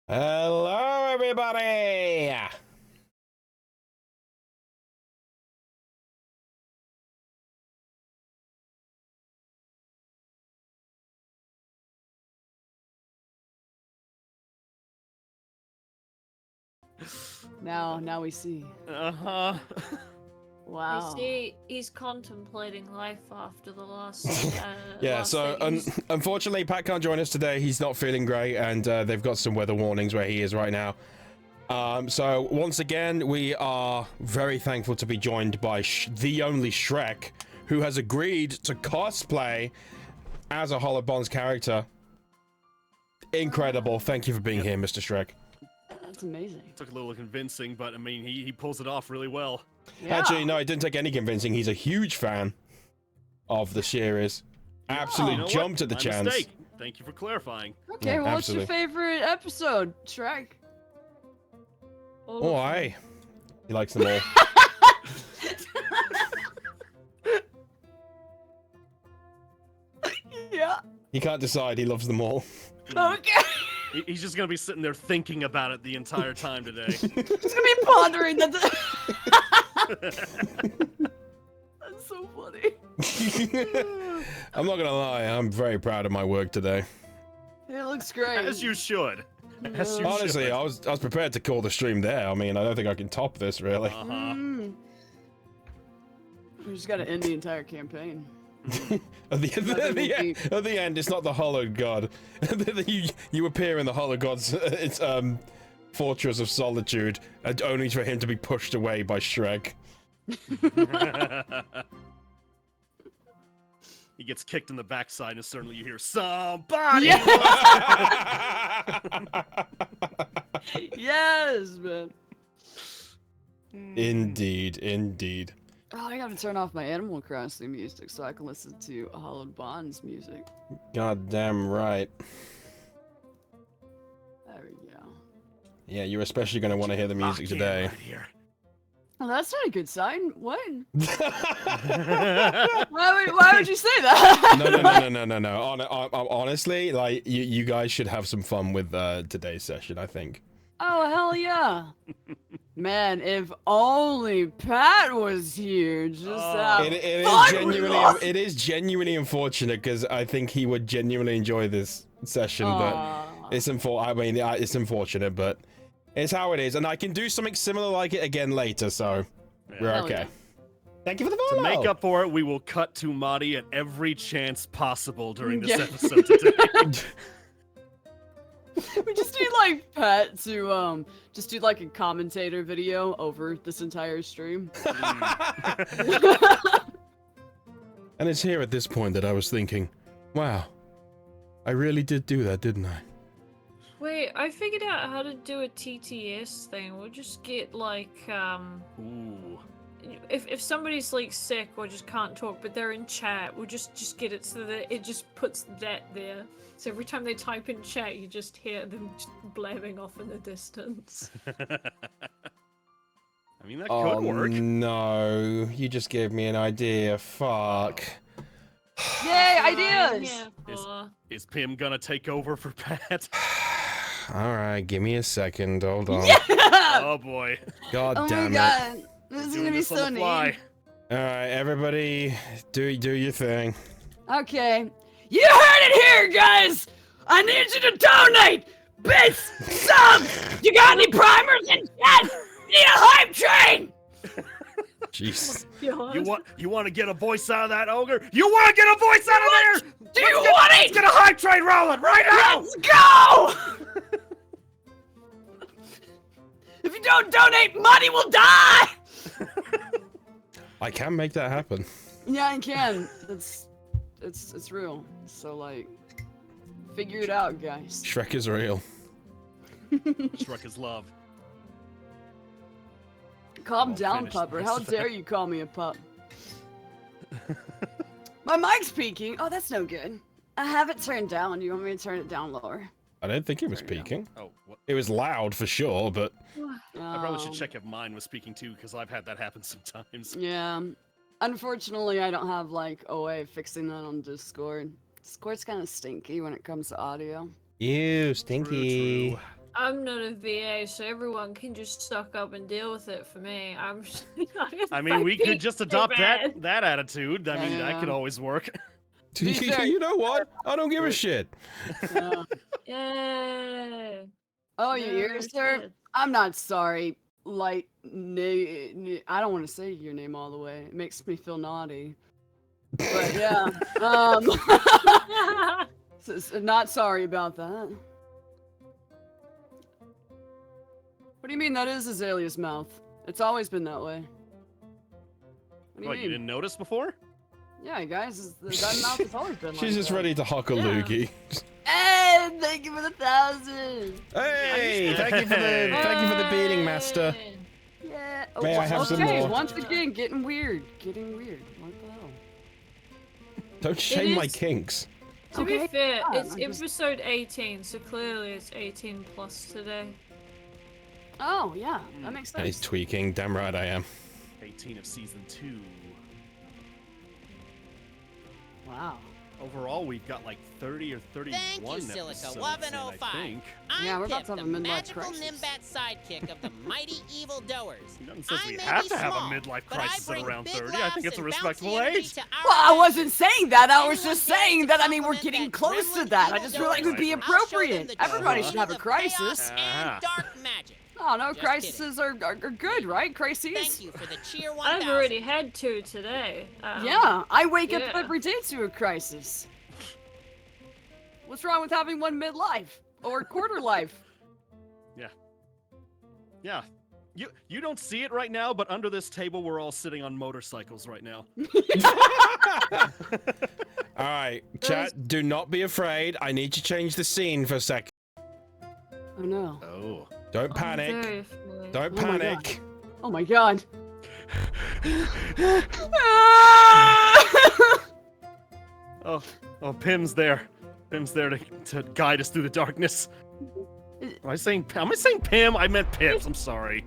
Hello, everybody! Now we see. Uh-huh. Wow. We see he's contemplating life after the last. Yeah, last so thing. unfortunately, Pat can't join us today. He's not feeling great, and they've got some weather warnings where he is right now. So once again, we are very thankful to be joined by the only Shrek, who has agreed to cosplay as a Hollow Bonds character. Incredible. Thank you for being here, Mr. Shrek. That's amazing. Took a little convincing, but I mean, he pulls it off really well. Yeah. Actually, no, it didn't take any convincing. He's a huge fan of the series. Absolutely You know jumped what? at the My chance. mistake. Thank you for clarifying. Okay, Yeah, well, what's your absolutely. favorite episode, Shrek? Oh, aye. He likes them all. Yeah. He can't decide. He loves them all. Okay. He's just gonna be sitting there thinking about it the entire time today. Just gonna be pondering that. That's so funny. I'm not gonna lie. I'm very proud of my work today. It looks great. As you should. As you Honestly, should. I was prepared to call the stream there. I mean, I don't think I can top this really. Uh-huh. We just gotta end the entire campaign. At the end, it's not the Hollow God. you appear in the Hollow God's Fortress of Solitude, only for him to be pushed away by Shrek. He gets kicked in the backside, and suddenly you hear somebody. Yes, man. Indeed, indeed. Oh, I gotta turn off my Animal Crossing music so I can listen to Hollowed Bonds music. Goddamn right. There we go. Yeah, you're especially gonna want to hear the music Lock in today. right here. Oh, that's not a good sign. What? Why would you say that? No. Honestly, like you guys should have some fun with today's session. I think. Oh, hell yeah. Man, if only Pat was here. Just It is genuinely unfortunate because I think he would genuinely enjoy this session, but it's it's unfortunate, but it's how it is, and I can do something similar like it again later, so we're Hell okay. yeah. Thank you for the To follow. make up for it, we will cut to Madi at every chance possible during this episode today. We just need like Pat to just do like a commentator video over this entire stream. And it's here at this point that I was thinking, wow, I really did do that, didn't I? Wait, I figured out how to do a TTS thing. We'll just get like Ooh. if somebody's like sick or just can't talk but they're in chat, we'll just get it so that it just puts that there. So every time they type in chat, you just hear them just blabbing off in the distance. I mean, that could work. No, you just gave me an idea. Fuck. Yay, ideas! Yeah, for... Is Pim gonna take over for Pat? All right, give me a second. Hold on. Yeah! Oh boy. God Oh damn my it. god. This is Doing gonna be this on so the neat. fly. All right, everybody, do your thing. Okay. You heard it here, guys! I need you to donate! Bits! Subs! You got any primers in chat? Need a hype train! Jeez. God. You want to get a voice out of that ogre? You want to get a voice out of there? Do you want Let's it? get a hype train rolling right now! Let's go! If you don't donate, money will die! I can make that happen. Yeah, I can. It's real. So like, figure it out, guys. Shrek is real. Shrek is love. Calm Won't down, finish the pupper. rest How of dare you call me a pup? My mic's peaking. Oh, that's no good. I have it turned down. Do you want me to turn it down lower? I don't think it was There you go. peaking. Oh, what? It was loud for sure, but I probably should check if mine was speaking too, because I've had that happen sometimes. Yeah. Unfortunately, I don't have like a way of fixing that on Discord. Discord's kind of stinky when it comes to audio. ew, stinky. True. I'm not a VA, so everyone can just suck up and deal with it for me. I mean, we could just adopt bad. that attitude. I mean, that Yeah. could always work. You know what? I don't give a shit. Yeah. Yay. Oh, you hear, No sir? shit. I'm not sorry. Like, I don't want to say your name all the way. It makes me feel naughty. But yeah, not sorry about that. What do you mean that is Azalea's mouth? It's always been that way. What do you What, you mean? didn't notice before? Yeah, guys, that mouth has always been like She's just that. ready to huck a loogie. Hey, thank you for the 1,000. Hey, thank you for the beating, master. Yeah. May I have some okay, more? once again, getting weird. Getting weird. What the hell? Don't shame my is- kinks. To be Okay, fair, fine, it's I'm just- episode 18, so clearly it's 18 plus today. Oh, yeah, that makes And he's sense. tweaking. Damn right I am. 18 of season 2. Wow. Overall, we've got like 30 or 31 Thank you, Silica. episodes Love and in, I 05. think. I'm Yeah, we're about Pip, to have a the midlife magical crisis. Nimbat sidekick of the mighty Evildoerz. None says I we may have be to have a small, midlife but I crisis at bring around big 30. I laughs think it's a and respectable bouncy energy age. to our Well, I lives. wasn't saying that. I was Anyone just dares saying to that. I mean, we're compliment getting that close to gremlin that. I just feel like it would be Evildoerz. I'll show them appropriate. the Everybody true should have a meaning of chaos crisis. Ah. and dark magic. Oh, no, Just crises are good, right? Crises? Thank you for the cheer 1000. I've already had 2 today. Yeah, I wake up yeah. every day to a crisis. What's wrong with having one midlife or quarter life? Yeah. You don't see it right now, but under this table, we're all sitting on motorcycles right now. All right, chat, do not be afraid. I need to change the scene for a second. Oh no. Oh. Don't I'm panic. very afraid. Don't Oh my panic. Oh my god. Oh, Pim's there. Pim's there to guide us through the darkness. Am I saying Pim? I meant Pips. I'm sorry.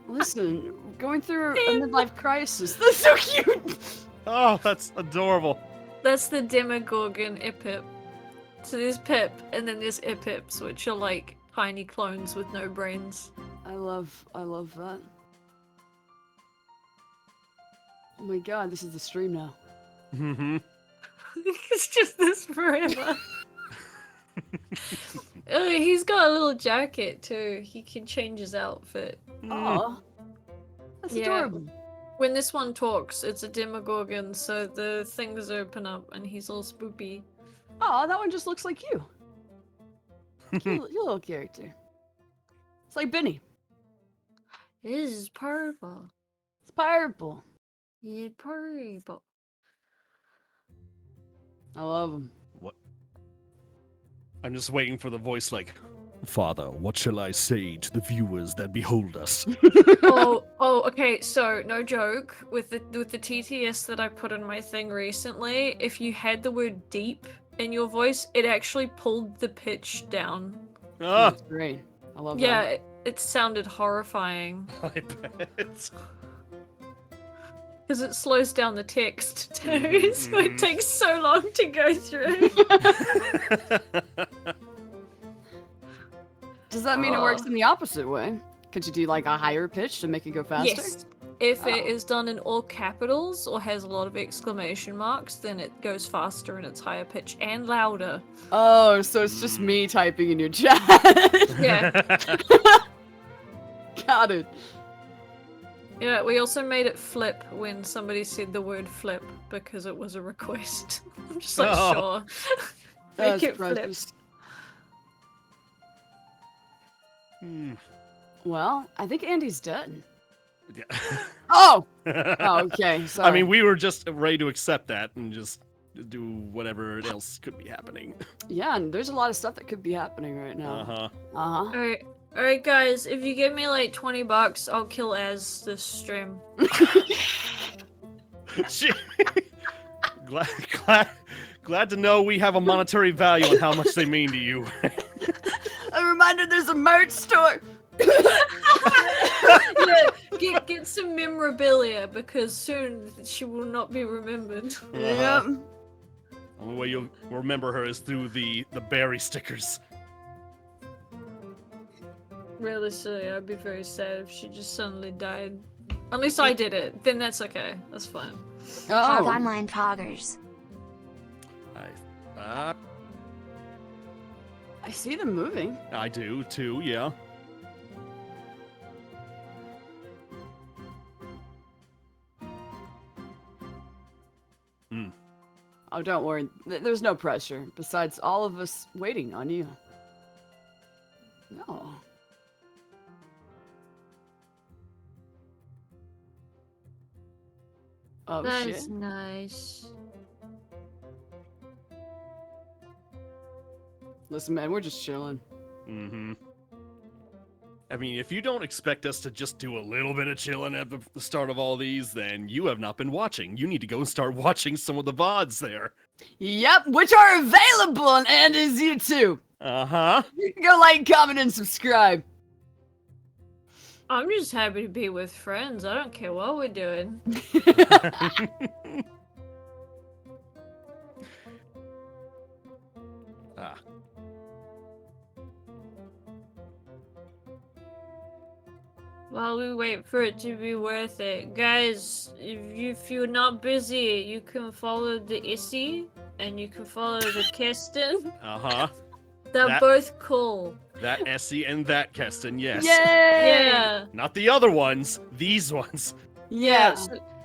Listen, going through a midlife crisis. That's so cute. Oh, that's adorable. That's the Demogorgon Ipip. So there's Pip, and then there's Ipips, which are like tiny clones with no brains. I love that. Oh my god, this is the stream now. Mm-hmm. It's just this forever. He's got a little jacket too. He can change his outfit. Aw. That's Yeah. adorable. When this one talks, it's a Demogorgon, so the things open up and he's all spoopy. Oh, that one just looks like you. Cute little character. It's like Benny. This is purple. It's purple. Yeah, purple. I love him. I'm just waiting for the voice like, Father, what shall I say to the viewers that behold us? Okay, so no joke, with the TTS that I put in my thing recently, if you had the word deep in your voice, it actually pulled the pitch down. Ah, That's great. I love Yeah, that. it sounded horrifying. I bet. Because it slows down the text too, so it takes so long to go through. Does that mean it works in the opposite way? Could you do like a higher pitch to make it go faster? Yes. If it Oh. is done in all capitals or has a lot of exclamation marks, then it goes faster and it's higher pitch and louder. Oh, so it's just me typing in your chat. Yeah. Got it. Yeah, we also made it flip when somebody said the word flip because it was a request. I'm just like, Oh. sure. That's Make it flip. precious. Hmm. Well, I think Andy's dead. Yeah. Oh! Oh, okay. Sorry. I mean, we were just ready to accept that and just do whatever else could be happening. Yeah, and there's a lot of stuff that could be happening right now. Uh-huh. Uh-huh. Alright guys, if you give me like $20, I'll kill Az this stream. Glad to know we have a monetary value on how much they mean to you. A reminder, there's a merch store. Yeah, get some memorabilia because soon she will not be remembered. Yep. The only way you'll remember her is through the berry stickers. really silly. I'd be very sad if she just suddenly died. Unless I did it, then that's okay. That's fine. Have Oh. online poggers. I see them moving. I do too, yeah. Oh, don't worry. There's no pressure. Besides all of us waiting on you. No. Oh, That's shit. nice. Listen, man, we're just chilling. Mm-hmm. I mean, if you don't expect us to just do a little bit of chilling at the start of all these, then you have not been watching. You need to go and start watching some of the VODs there. Yep, which are available on Andy's YouTube. Uh-huh. You can go like, comment, and subscribe. I'm just happy to be with friends. I don't care what we're doing. Ah. While we wait for it to be worth it. Guys, if you're not busy, you can follow the Issy and you can follow the Keston. Uh-huh. They're both cool. That Essie and that Keston, yes. Yay! Yeah. Not the other ones, these ones. Yeah.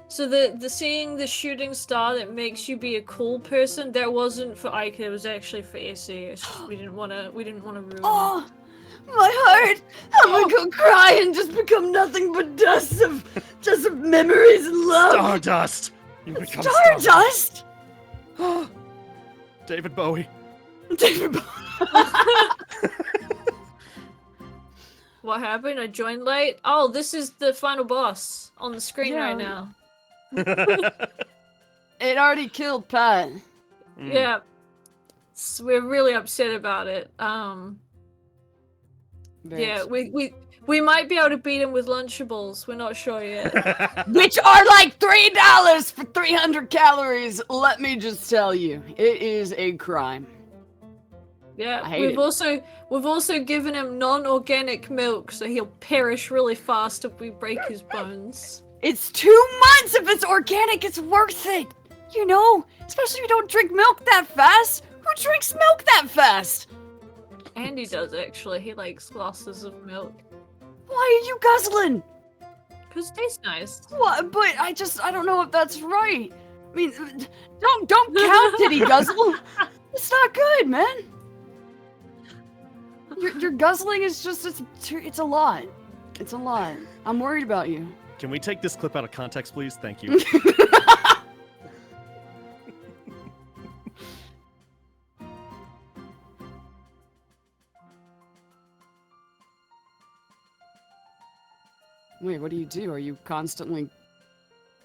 So the seeing the shooting star that makes you be a cool person, that wasn't for Ike, it was actually for Issy. It's just we didn't wanna ruin it. Oh, my heart! I'm gonna go cry and just become nothing but dust of memories and love. Stardust! You become Stardust? David Bowie. David Bowie. What happened? I joined late? Oh, this is the final boss on the screen Yeah. right now. It already killed Pat. Mm. Yeah. We're really upset about it. Yeah, we might be able to beat him with Lunchables. We're not sure yet. Which are like $3 for 300 calories. Let me just tell you, it is a crime. Yeah, I hate we've it. also given him non-organic milk, so he'll perish really fast if we break his bones. It's 2 months. If it's organic, it's worth it. You know, especially if you don't drink milk that fast. Who drinks milk that fast? Andy does actually. He likes glasses of milk. Why are you guzzling? Cause it tastes nice. What? But I don't know if that's right. I mean, don't count Diddy guzzle. It's not good, man. Your guzzling is just it's a lot. It's a lot. I'm worried about you. Can we take this clip out of context, please? Thank you. Wait, what do? Are you constantly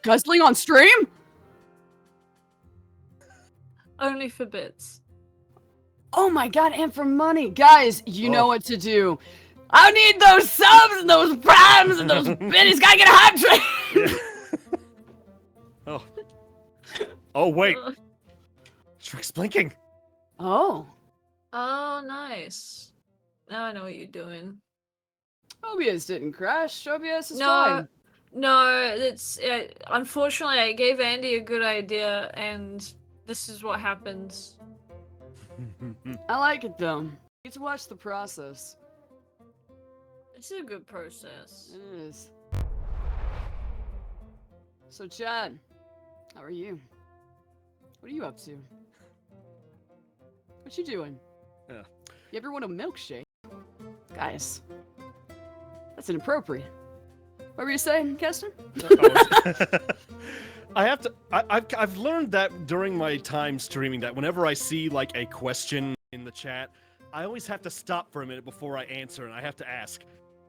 guzzling on stream? Only for bits. Oh my god, and for money. Guys, you know Oh. what to do. I need those subs and those primes and those biddies. Gotta get a hot drink. Oh. Oh, wait. Shrek's blinking. Oh. Oh, nice. Now I know what you're doing. OBS didn't crash. OBS is No, fine. no, it's unfortunately I gave Andy a good idea, and this is what happens. I like it though. You get to watch the process. It's a good process. It is. So, Chad, how are you? What are you up to? What you doing? Yeah. You ever want a milkshake? Guys, that's inappropriate. What were you saying, Keston? I've learned that during my time streaming that whenever I see like a question in the chat, I always have to stop for a minute before I answer, and I have to ask,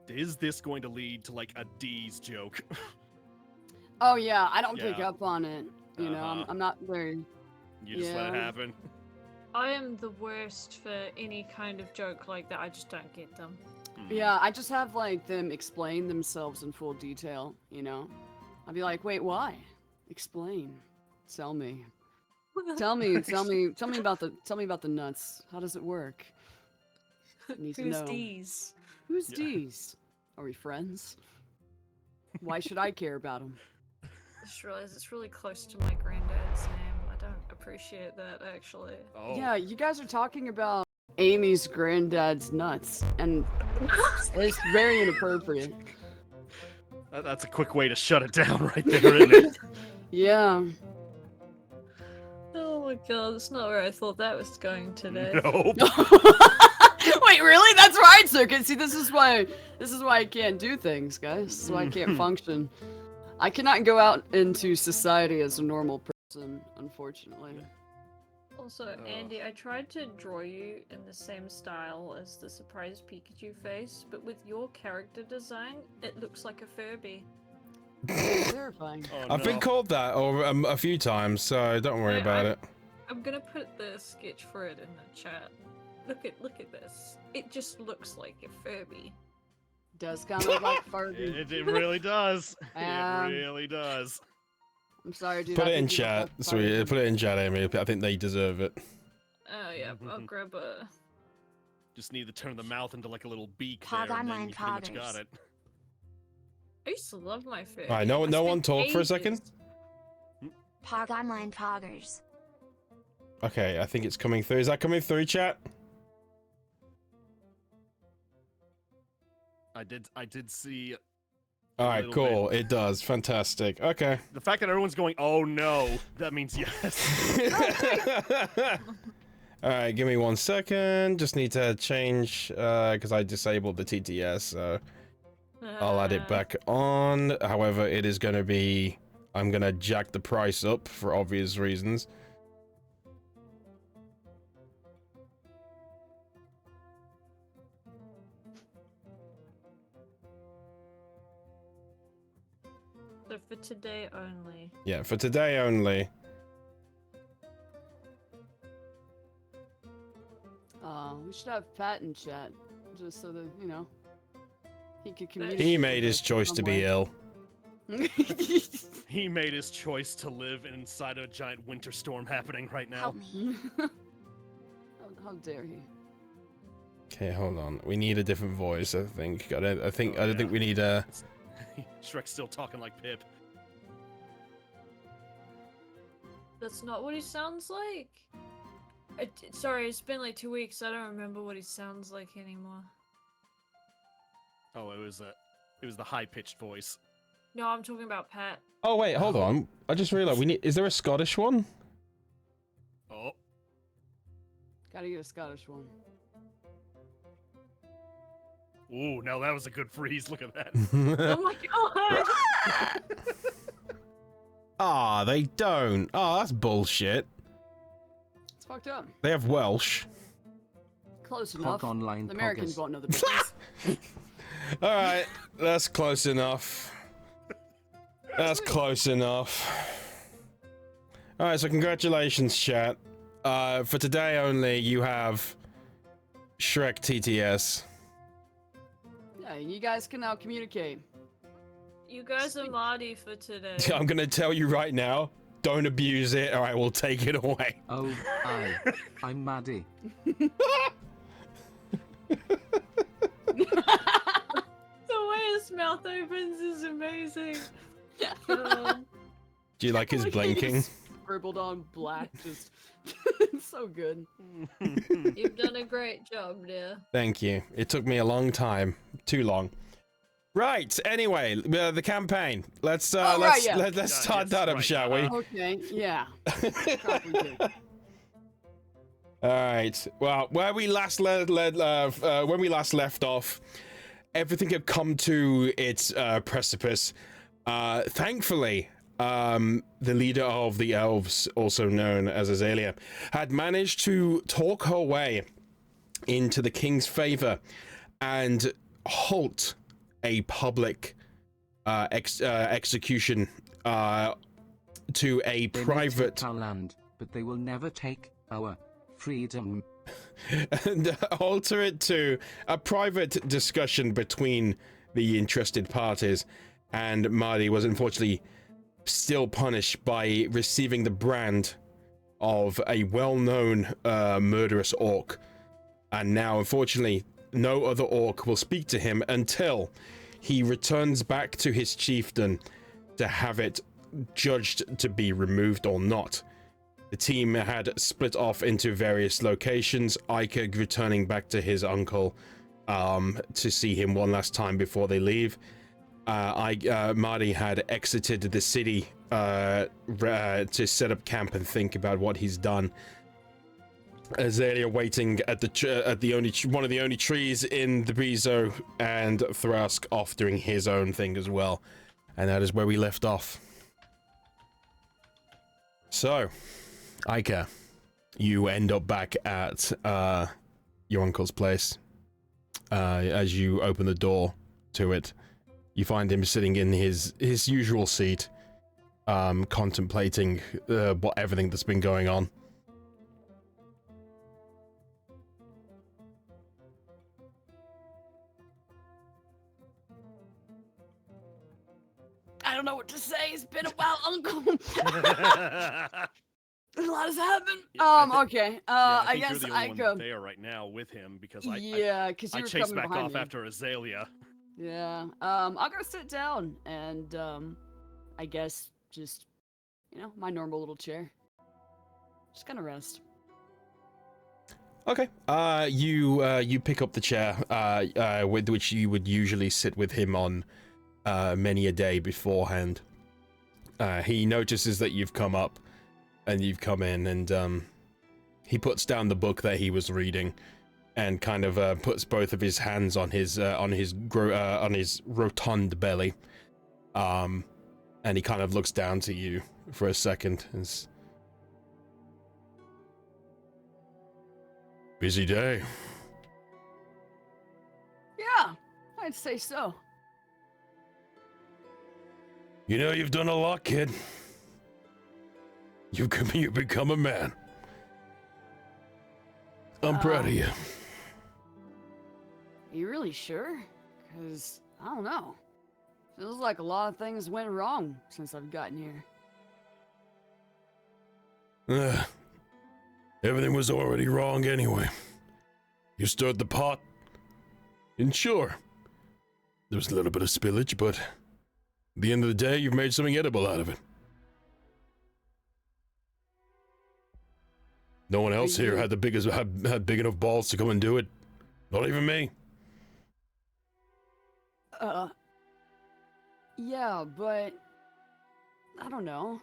is this going to lead to like a D's joke? Oh yeah, I don't pick Yeah. up on it. You know, Uh-huh. I'm not very. You just let it Yeah. happen. I am the worst for any kind of joke like that. I just don't get them. Yeah, I just have like them explain themselves in full detail. You know, I'll be like, wait, why? Explain. Tell me. Tell me about the nuts. How does it work? I need to Who's know. D's? Who's these? Are we friends? Why should I care about him? I just realized it's really close to my granddad's name. I don't appreciate that, actually. Oh. Yeah, you guys are talking about Amy's granddad's nuts, and it's very inappropriate. That's a quick way to shut it down right there, isn't it? Yeah. Oh my god, it's not where I thought that was going today. Nope. Wait, really? That's right, so see, this is why I can't do things, guys. This is why I can't function. I cannot go out into society as a normal person, unfortunately. Also, Andy, I tried to draw you in the same style as the surprise Pikachu face, but with your character design, it looks like a Furby. It's terrifying. Oh, I've been no. called that a few times, so don't worry about it. I'm gonna put the sketch for it in the chat. Look at this. It just looks like a Furby. Does kind of look like Furby. It really does. It Um, really does. I'm sorry, dude. Put I it in think you look chat. like Sweet. Furby. Put it in chat, Amy. I think they deserve it. Oh yeah, I'll grab a... Just need to turn the mouth into like a little beak Pog there, on and then mine you pretty much got poggers. it. I used to love my Furby. Alright, no I one spent talk for a second? ages- Pog online poggers. Okay, I think it's coming through. Is that coming through, chat? I did see All right, little cool. It does. Fantastic. Okay. the fact that everyone's going, "Oh no," that means yes. All right, give me 1 second. Just need to change because I disabled the TTS, so I'll add it back on. However, it is going to be... I'm going to jack the price up for obvious reasons. So for today only. Yeah, for today only. We should have Pat in chat, just so that, you know, he could communicate. He made with his us choice to be some ill. way. He made his choice to live inside a giant winter storm happening right now. Help me. How dare he? Okay, hold on. We need a different voice, I think. I don't think we need a... Shrek's still talking like Pip. That's not what he sounds like. Sorry, it's been like 2 weeks. I don't remember what he sounds like anymore. Oh, it was the high-pitched voice. No, I'm talking about Pat. Oh, wait, hold on. I just realized we need... Is there a Scottish one? Oh, Gotta get a Scottish one. ooh, now that was a good freeze. Look at that. Oh my god! Ah, they don't. Oh, that's bullshit. It's fucked up. They have Welsh. Close enough. Pog online The Americans poggers. won't know the difference. All right, that's close enough. That's close enough. All right, so congratulations, chat. For today only, you have Shrek TTS. Yeah, you guys can now communicate. You guys are Marty for today. I'm gonna tell you right now, don't abuse it, or I will take it away. Oh, I'm Maddie. The way his mouth opens is amazing. Um, Do you like his blinking? Scribbled on black, just it's so good. you've done a great job, dear. Thank you. It took me a long time. Too long. Right. Anyway, the campaign. Let's right, let's yeah. let's start Yes, that up, right, shall we? Okay, yeah. Probably do. All right. Well, where we last when we last left off, everything had come to its precipice. Thankfully, the leader of the elves, also known as Alia, had managed to talk her way into the king's favor and halt a public execution to a They may private take our land, but they will never take our freedom. and alter it to a private discussion between the interested parties, and Marty was unfortunately still punished by receiving the brand of a well-known murderous orc, and now unfortunately no other orc will speak to him until he returns back to his chieftain to have it judged to be removed or not. The team had split off into various locations, Ika returning back to his uncle to see him one last time before they leave. Marty had exited the city to set up camp and think about what he's done. Azalia waiting at one of the only trees in the Brizo, and Thras off doing his own thing as well. And that is where we left off. So, Ika, you end up back at your uncle's place. As you open the door to it, you find him sitting in his usual seat, contemplating everything that's been going on. I don't know what to say. It's been a while, Uncle. A lot has happened. Okay. I guess you're the only one there right now with him because because I you were chased coming back behind off me. after Azalia. Yeah. I'll go sit down and I guess just my normal little chair. Just gonna rest. Okay. You pick up the chair with which you would usually sit with him on many a day beforehand. He notices that you've come up and you've come in, and he puts down the book that he was reading and kind of puts both of his hands on his rotund belly, and he kind of looks down to you for a second. And busy day. Yeah, I'd say so. You know, you've done a lot, kid. You've become a man. I'm proud of you. Are you really sure? Because, I don't know. Feels like a lot of things went wrong since I've gotten here. Everything was already wrong anyway. You stirred the pot. And sure, there was a little bit of spillage, but at the end of the day, you've made something edible out of it. No one else here had had big enough balls to come and do it. Not even me. Yeah, but I don't know.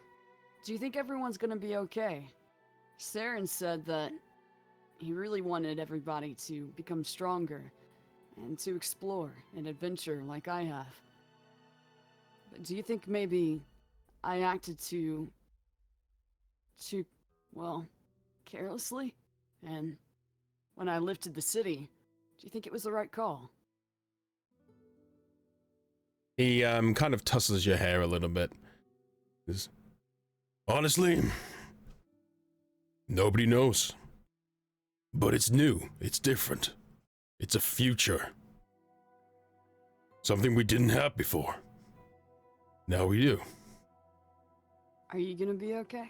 Do you think everyone's gonna be okay? Saren said that he really wanted everybody to become stronger and to explore and adventure like I have. But do you think maybe I acted too well, carelessly? And when I lifted the city, do you think it was the right call? He kind of tussles your hair a little bit. Honestly, nobody knows. But it's new. It's different. It's a future. Something we didn't have before. Now we do. Are you gonna be okay?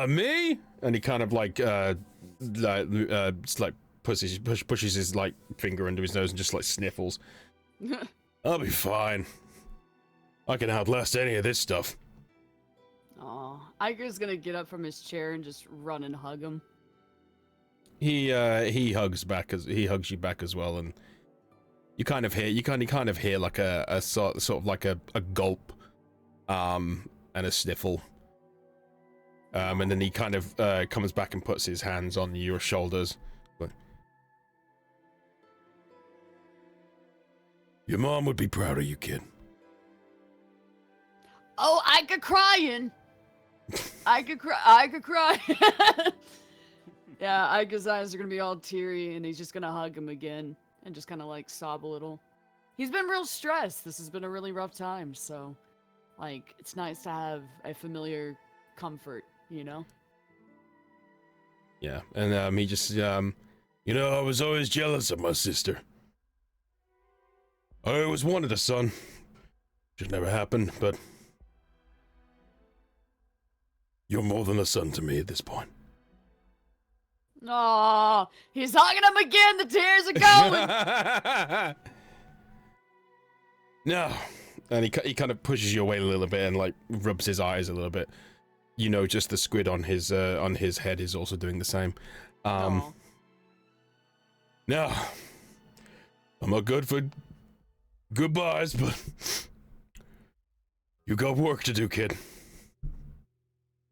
Me? And he kind of pushes his finger under his nose and just sniffles. I'll be fine. I can outlast any of this stuff. Aw, Iger's gonna get up from his chair and just run and hug him. He hugs you back as well, and you kind of hear like a sort of like a gulp, and a sniffle. And then he kind of comes back and puts his hands on your shoulders. Your mom would be proud of you, kid. Oh, Iger crying! Iger cry! Yeah, Iger's eyes are gonna be all teary, and he's just gonna hug him again, and just kind of sob a little. He's been real stressed. This has been a really rough time, so, it's nice to have a familiar comfort, you know? Yeah, and he just, I was always jealous of my sister. I always wanted a son. Just never happened, but you're more than a son to me at this point. Oh, he's hugging him again. The tears are going. No. And he kind of pushes you away a little bit and like rubs his eyes a little bit. You know, just the squid on his head is also doing the same. Aw. No. I'm not good for goodbyes, but you got work to do, kid.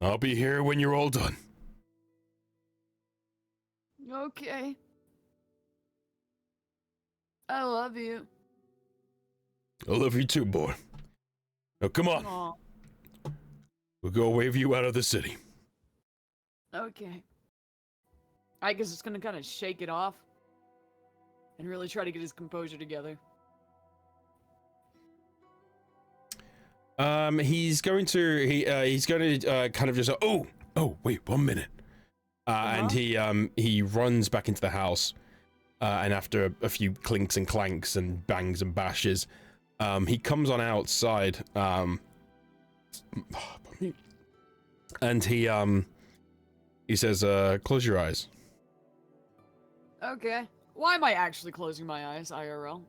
I'll be here when you're all done. Okay. I love you. I love you too, boy. Now come on. Aw. We'll go wave you out of the city. Okay. I guess it's gonna kind of shake it off and really try to get his composure together. He's going to kind of just oh wait 1 minute, and he runs back into the house, and after a few clinks and clanks and bangs and bashes, he comes on outside, and he says, "Close your eyes." Okay. Why am I actually closing my eyes, IRL?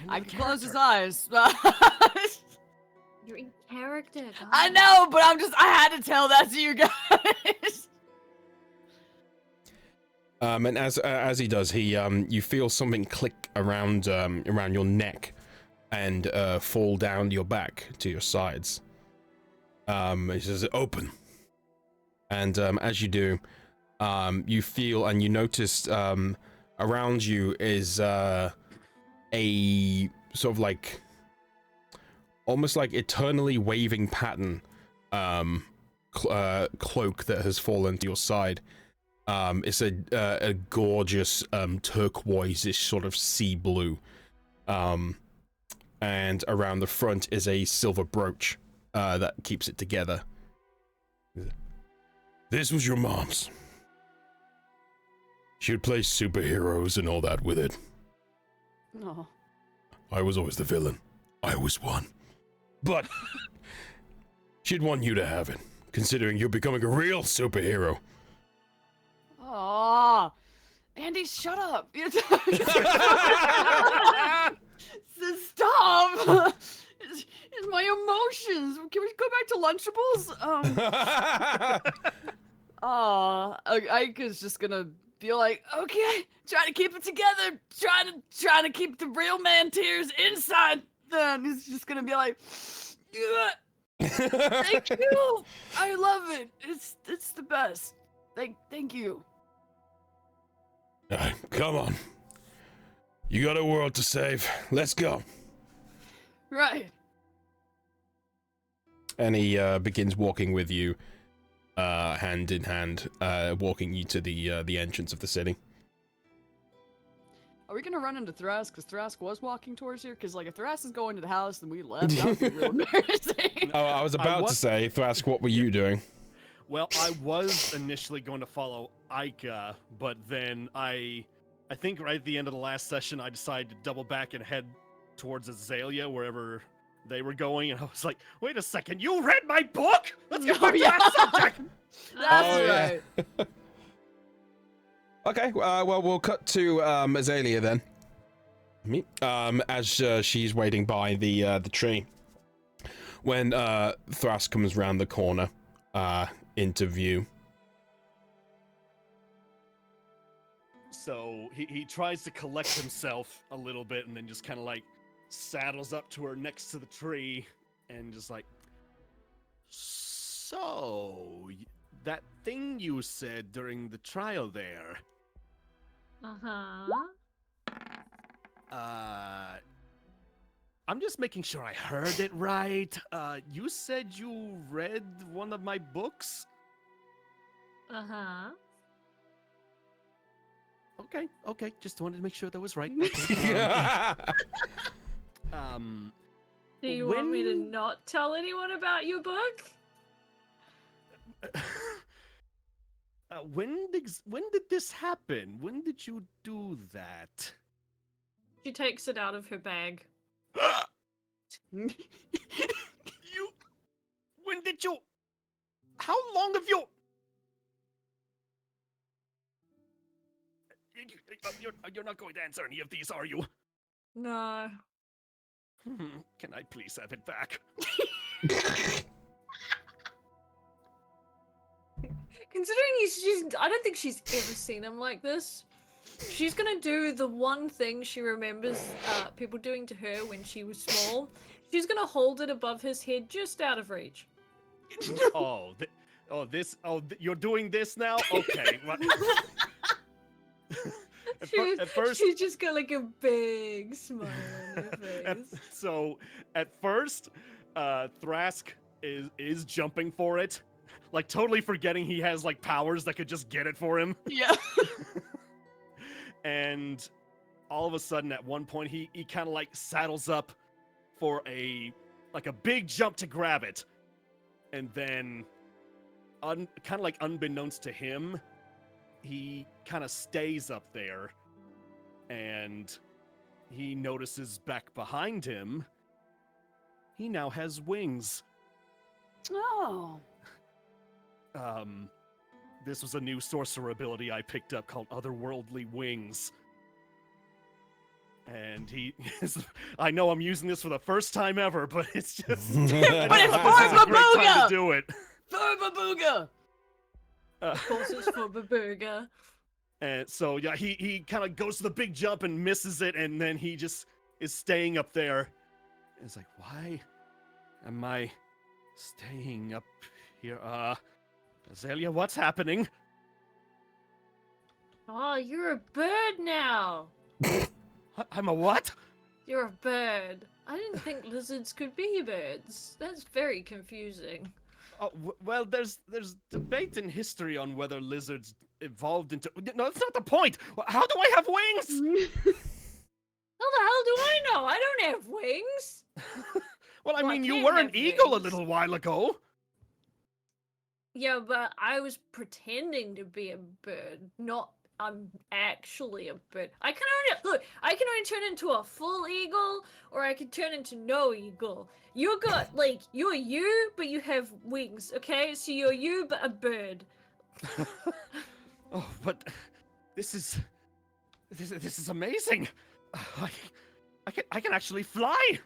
I can close his eyes. You're in character. God. I know, but I had to tell that to you guys. And as he does, you feel something click around your neck, and fall down your back to your sides. He says, "Open." And as you do, you feel and you notice around you is a sort of like almost like eternally waving pattern cloak that has fallen to your side. It's a gorgeous turquoise-ish sort of sea blue, and around the front is a silver brooch that keeps it together. This was your mom's. She would play superheroes and all that with it. No. I was always the villain. I always won. But she'd want you to have it, considering you're becoming a real superhero. Aw. Andy, shut up. Stop. It's my emotions. Can we go back to Lunchables? Ike is just gonna be like, okay, trying to keep it together, trying to keep the real man tears inside. Then he's just gonna be like, yeah, thank you, I love it. It's the best. Thank you. Come on, you got a world to save. Let's go. Right. And he begins walking with you, hand in hand, walking you to the entrance of the city. Are we gonna run into Thras? Because Thras was walking towards here. Because like, if Thras is going to the house, then we left. That would be real embarrassing. Oh, I was about to say, Thras, what were you doing? Well, I was initially going to follow Ica, but then I think right at the end of the last session, I decided to double back and head towards Azalea, wherever they were going, and I was like, wait a second, you read my book? Let's get back to that subject! That's right. Okay, well, we'll cut to Azalea then. As she's waiting by the tree. When Thras comes round the corner into view. So he tries to collect himself a little bit and then just kind of like saddles up to her next to the tree and just like, so that thing you said during the trial there. I'm just making sure I heard it right. You said you read one of my books? Okay, just wanted to make sure that was right. Okay. Do you want me to not tell anyone about your book? When did this happen? When did you do that? She takes it out of her bag. When did you? How long have you? You're not going to answer any of these, are you? No. Can I please have it back? Considering I don't think she's ever seen him like this. She's gonna do the one thing she remembers people doing to her when she was small. She's gonna hold it above his head, just out of reach. You're doing this now? Okay. At first, she's just got like a big smile on her face. So at first, Thras is jumping for it, like totally forgetting he has like powers that could just get it for him. Yeah. And all of a sudden, at one point, he kind of like saddles up for a big jump to grab it, and then, kind of like unbeknownst to him, he kind of stays up there, and he notices back behind him, he now has wings. Oh. This was a new sorcerer ability I picked up called Otherworldly Wings. And I know I'm using this for the first time ever, but it's just... But it's for a great time Babooga! to do it. For Babooga! Of course it's for Babooga. And so, yeah, he kind of goes to the big jump and misses it, and then he just is staying up there. And it's like, why am I staying up here? Alia, what's happening? Oh, you're a bird now. I'm a what? You're a bird. I didn't think lizards could be birds. That's very confusing. Oh, well, there's debate in history on whether lizards evolved into... No, that's not the point! How do I have wings? How the hell do I know? I don't have wings. Well, I Well, I mean, you can't were an have eagle a wings. little while ago. Yeah, but I was pretending to be a bird, not I'm actually a bird. I can only turn into a full eagle, or I can turn into no eagle. You're you, but you have wings, okay? So you're you, but a bird. Oh, but this is amazing. I can actually fly.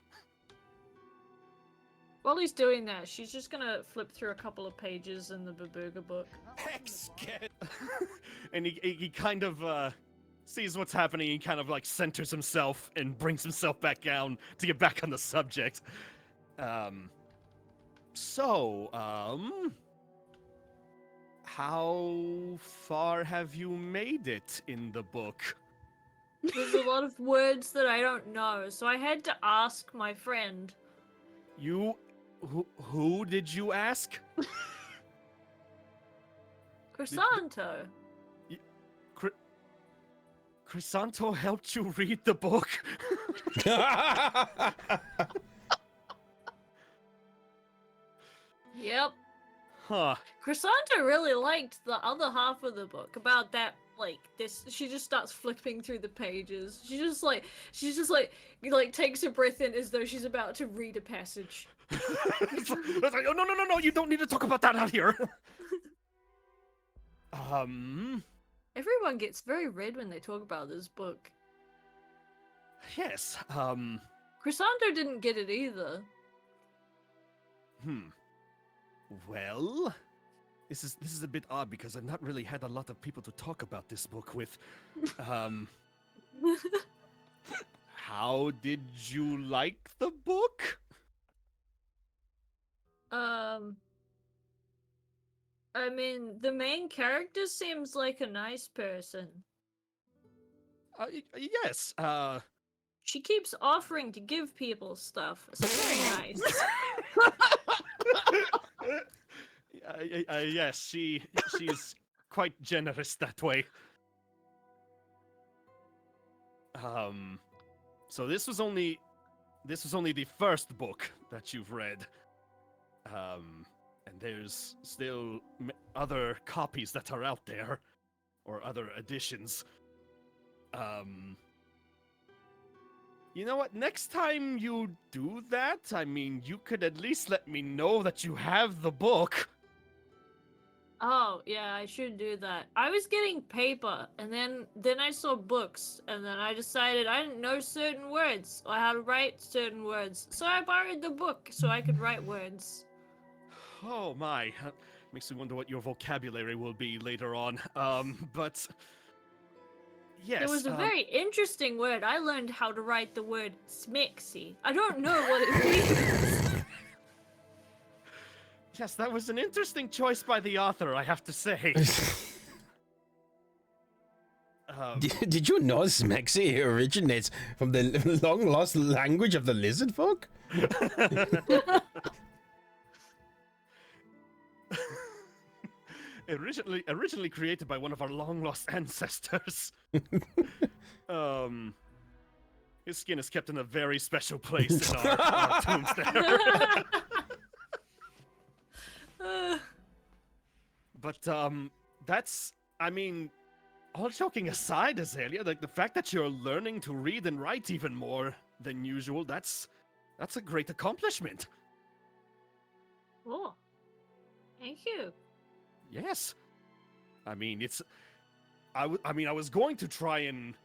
While he's doing that, she's just gonna flip through a couple of pages in the Babooga book. And he kind of sees what's happening. He kind of like centers himself and brings himself back down to get back on the subject. How far have you made it in the book? There's a lot of words that I don't know, so I had to ask my friend. Who did you ask? Chrysanto. Chrysanto helped you read the book? Yep. Huh. Chrysanto really liked the other half of the book about that, like, this. She just starts flipping through the pages. She just takes a breath in as though she's about to read a passage. It's like, oh, no, you don't need to talk about that out here. Everyone gets very red when they talk about this book. Yes, Chrysanto didn't get it either. Well, this is a bit odd because I've not really had a lot of people to talk about this book with. How did you like the book? I mean, the main character seems like a nice person. Yes, She keeps offering to give people stuff. It's very nice. Yes, she's quite generous that way. So this was only the first book that you've read. And there's still other copies that are out there, or other editions. You know what? Next time you do that, I mean, you could at least let me know that you have the book. Oh, yeah, I should do that. I was getting paper, and then I saw books, and then I decided I didn't know certain words, or how to write certain words. So I borrowed the book so I could write words. Oh my, makes me wonder what your vocabulary will be later on. But yes, There was a very interesting word. I learned how to write the word smixy. I don't know what it means. yes, that was an interesting choice by the author, I have to say. Did you know Smexy originates from the long lost language of the lizard folk? Originally created by one of our long lost ancestors. His skin is kept in a very special place in our tombs there. But that's, I mean, all joking aside, Azalia, like the fact that you're learning to read and write even more than usual, that's a great accomplishment. Oh, thank you. Yes. I mean, I was going to try and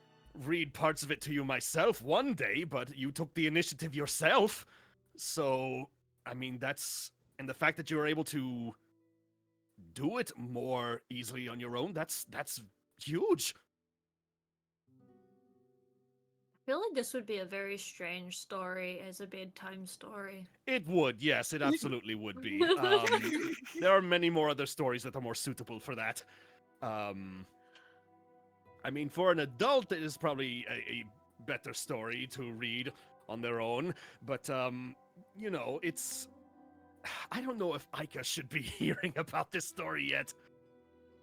read parts of it to you myself one day, but you took the initiative yourself. So, I mean, and the fact that you were able to do it more easily on your own, that's huge. I feel like this would be a very strange story as a bedtime story. It would, yes, it absolutely would be. There are many more other stories that are more suitable for that. I mean, for an adult, it is probably a better story to read on their own, but, you know, I don't know if Aika should be hearing about this story yet.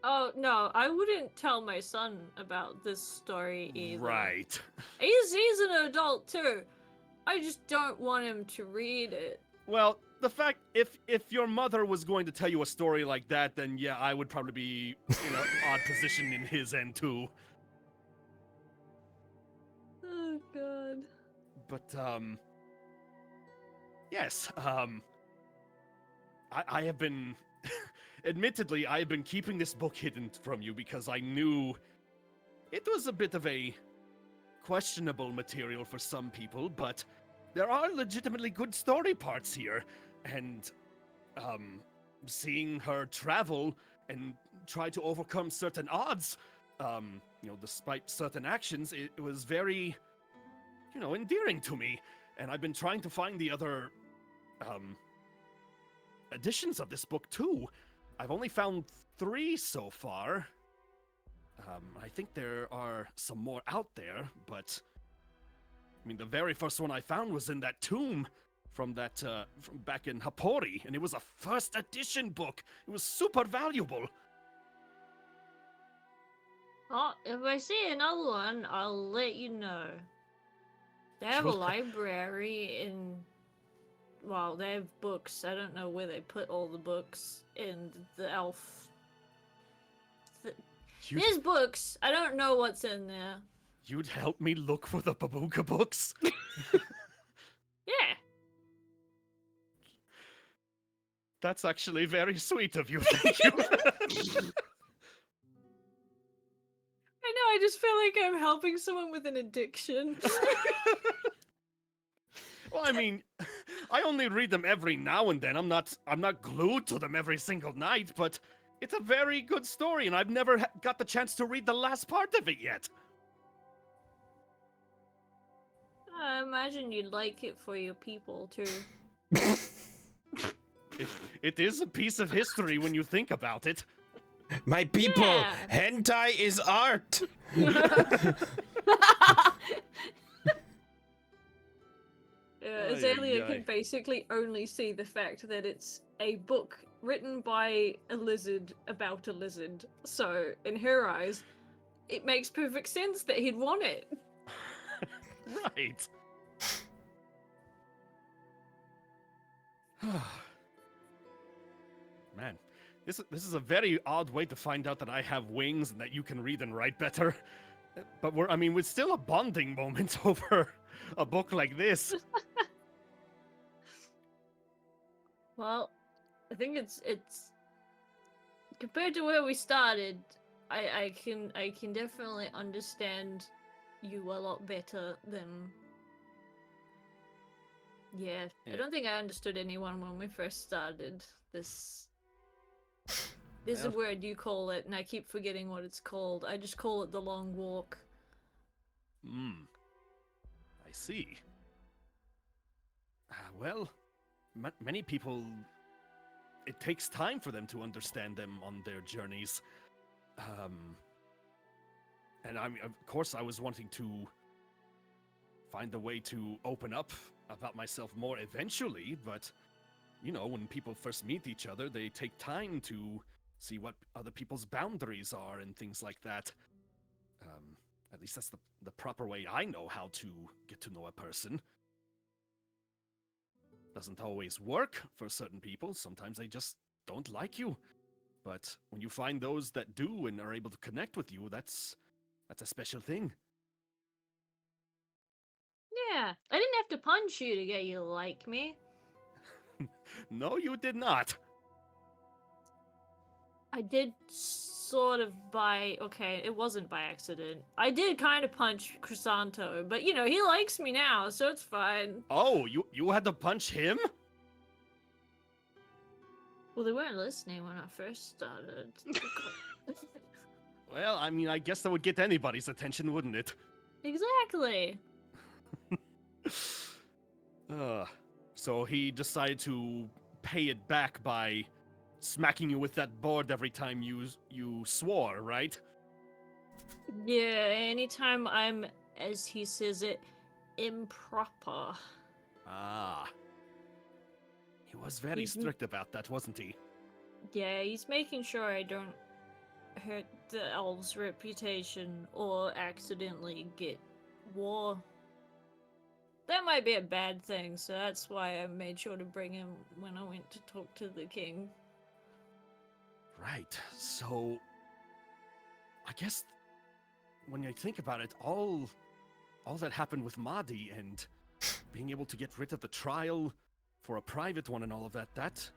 Oh, no, I wouldn't tell my son about this story either. Right. He's an adult too. I just don't want him to read it. Well, the fact, if your mother was going to tell you a story like that, then yeah, I would probably be in an odd position in his end too. Oh, God. But, yes, I have been, admittedly, I have been keeping this book hidden from you because I knew it was a bit of a questionable material for some people, but there are legitimately good story parts here, and, seeing her travel and try to overcome certain odds, you know, despite certain actions, it was very, you know, endearing to me, and I've been trying to find the other, editions of this book too. I've only found 3 so far. I think there are some more out there, but I mean, the very first one I found was in that tomb from back in Hapori, and it was a first edition book. It was super valuable. Oh, if I see another one, I'll let you know. They have a Sure. library in... Well, they have books. I don't know where they put all the books in the elf. There's books. I don't know what's in there. You'd help me look for the Babuka books? Yeah. That's actually very sweet of you. Thank you. I know, I just feel like I'm helping someone with an addiction. Well, I mean, I only read them every now and then. I'm not glued to them every single night, but it's a very good story, and I've never got the chance to read the last part of it yet. I imagine you'd like it for your people, too. It is a piece of history when you think about it. My people, Yeah. hentai is art. Azalea Ay, can ay. basically only see the fact that it's a book written by a lizard about a lizard. So, in her eyes, it makes perfect sense that he'd want it. Right. Man, this is a very odd way to find out that I have wings and that you can read and write better. But we're still a bonding moment over a book like this. Well, I think it's compared to where we started, I can definitely understand you a lot better than. Yeah, Yeah. I don't think I understood anyone when we first started this. There's a Well- word you call it, and I keep forgetting what it's called. I just call it the long walk. I see. Well, many people. It takes time for them to understand them on their journeys. And I mean, of course, I was wanting to find a way to open up about myself more eventually, but you know, when people first meet each other, they take time to see what other people's boundaries are and things like that. At least that's the proper way I know how to get to know a person. Doesn't always work for certain people. Sometimes they just don't like you. But when you find those that do and are able to connect with you, that's a special thing. Yeah, I didn't have to punch you to get you to like me. No, you did not. I did sort of okay, it wasn't by accident. I did kind of punch Chrysanto, but you know, he likes me now, so it's fine. Oh, you had to punch him? Well, they weren't listening when I first started. Well, I mean, I guess that would get anybody's attention, wouldn't it? Exactly. So he decided to pay it back by smacking you with that board every time you swore, right? Yeah, anytime I'm, as he says it, improper. Ah. He was very He's strict about that, wasn't he? Yeah, he's making sure I don't hurt the elves' reputation or accidentally get war. That might be a bad thing, so that's why I made sure to bring him when I went to talk to the king. Right. So I guess when you think about it, all that happened with Mahdi and being able to get rid of the trial for a private one and all of that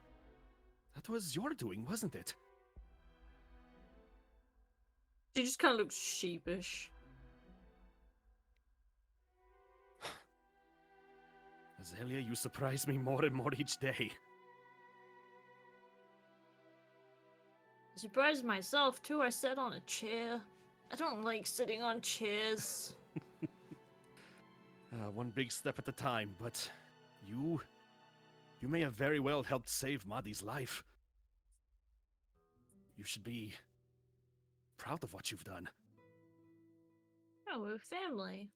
was your doing, wasn't it? She just kind of looks sheepish. Azelia, you surprise me more and more each day. I surprised myself too. I sat on a chair. I don't like sitting on chairs. One big step at a time, but you may have very well helped save Mahdi's life. You should be proud of what you've done. Oh, we're family.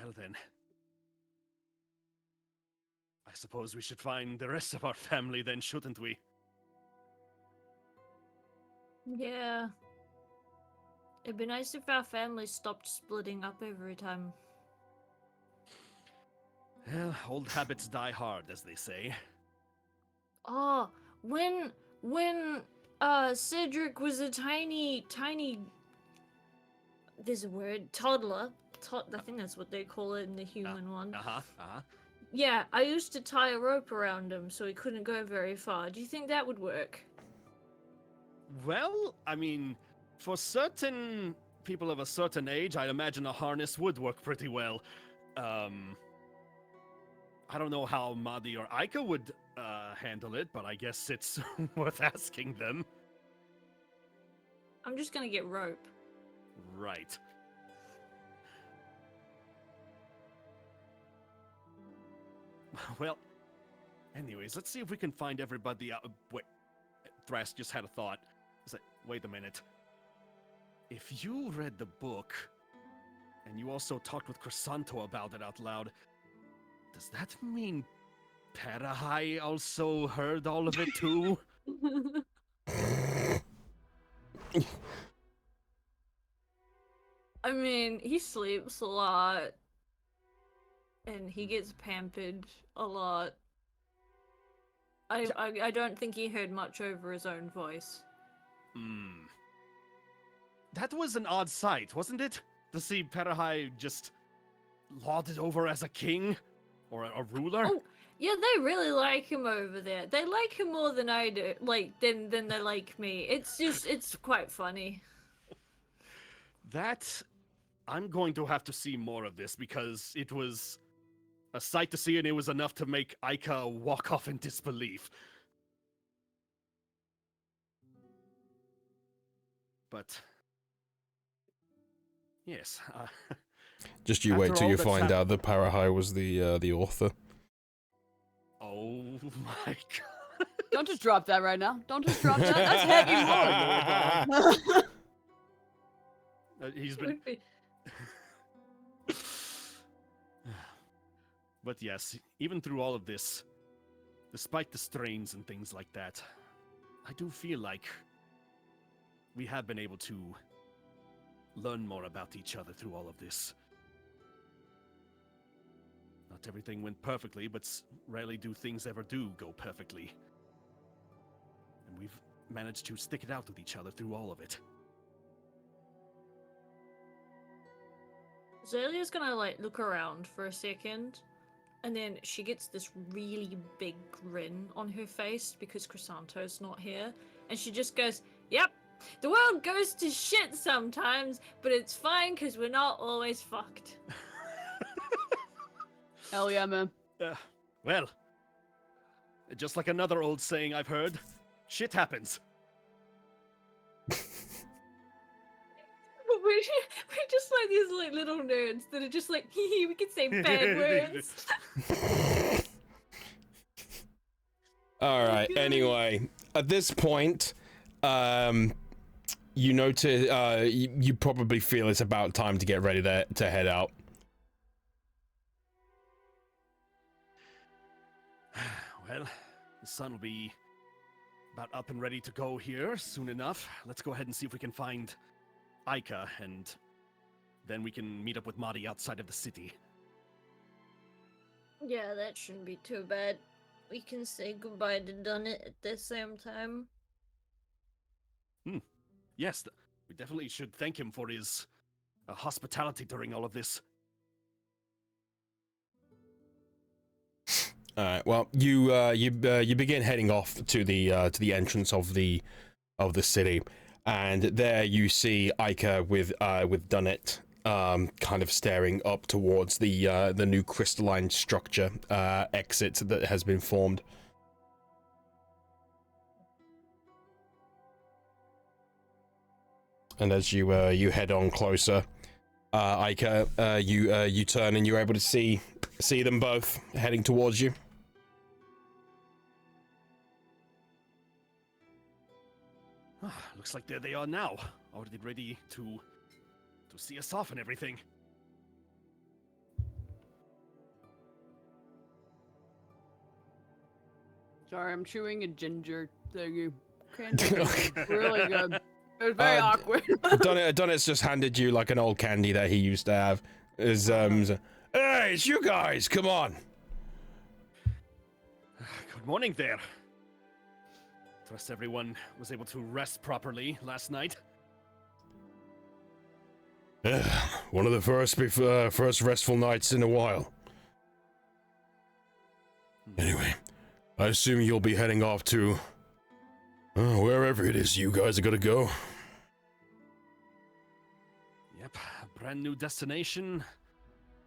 Well then. I suppose we should find the rest of our family then, shouldn't we? Yeah. It'd be nice if our family stopped splitting up every time. Well, old habits die hard, as they say. Oh, when Cedric was a tiny there's a word, toddler. I think that's what they call it in the human one. Yeah, I used to tie a rope around him so he couldn't go very far. Do you think that would work? Well, I mean, for certain people of a certain age, I'd imagine a harness would work pretty well. I don't know how Mahdi or Aika would handle it, but I guess it's worth asking them. I'm just gonna get rope. Right. Well, anyways, let's see if we can find everybody out. Wait, Thras just had a thought. It's like, wait a minute. If you read the book, and you also talked with Chrysanto about it out loud, does that mean Perahai also heard all of it too? I mean, he sleeps a lot. And he gets pampered a lot. I don't think he heard much over his own voice. That was an odd sight, wasn't it? To see Perahai just lauded over as a king or a ruler. Oh, yeah, they really like him over there. They like him more than I do, than they like me. It's quite funny. That I'm going to have to see more of this because it was a sight to see, and it was enough to make Aika walk off in disbelief. But yes, Just you wait After till all you that's find out that Parahai was the author. oh my god. Don't just drop that right now. Don't just drop that. That's heavy more. He's It been. would be- But yes, even through all of this, despite the strains and things like that, I do feel like we have been able to learn more about each other through all of this. Not everything went perfectly, but rarely do things ever do go perfectly. And we've managed to stick it out with each other through all of it. Zalia's gonna look around for a second, and then she gets this really big grin on her face because Chrysanto's not here, and she just goes, "Yep, the world goes to shit sometimes, but it's fine because we're not always fucked." Hell yeah, man. Well, just like another old saying I've heard, shit happens. We're just like these little nerds that are just like, hee, we can say bad words. All right. Okay. Anyway, at this point, you notice you probably feel it's about time to get ready to head out. Well, the sun will be about up and ready to go here soon enough. Let's go ahead and see if we can find Aika, and then we can meet up with Madi outside of the city. Yeah, that shouldn't be too bad. We can say goodbye to Dunnet at the same time. Yes, we definitely should thank him for his hospitality during all of this. All right. Well, you begin heading off to the entrance of the city, and there you see Aika with Dunnet, kind of staring up towards the new crystalline structure exit that has been formed. And as you head on closer, Aika, you turn and you're able to see them both heading towards you. Looks like there they are now, already ready to see us off and everything. Sorry, I'm chewing a ginger thingy. Really good. It was very awkward. Dunnet's just handed you like an old candy that he used to have. Hey, it's you guys, come on. Good morning there. Trust everyone was able to rest properly last night. One of the first restful nights in a while. Anyway, I assume you'll be heading off to wherever it is you guys are gonna go. Yep, brand new destination,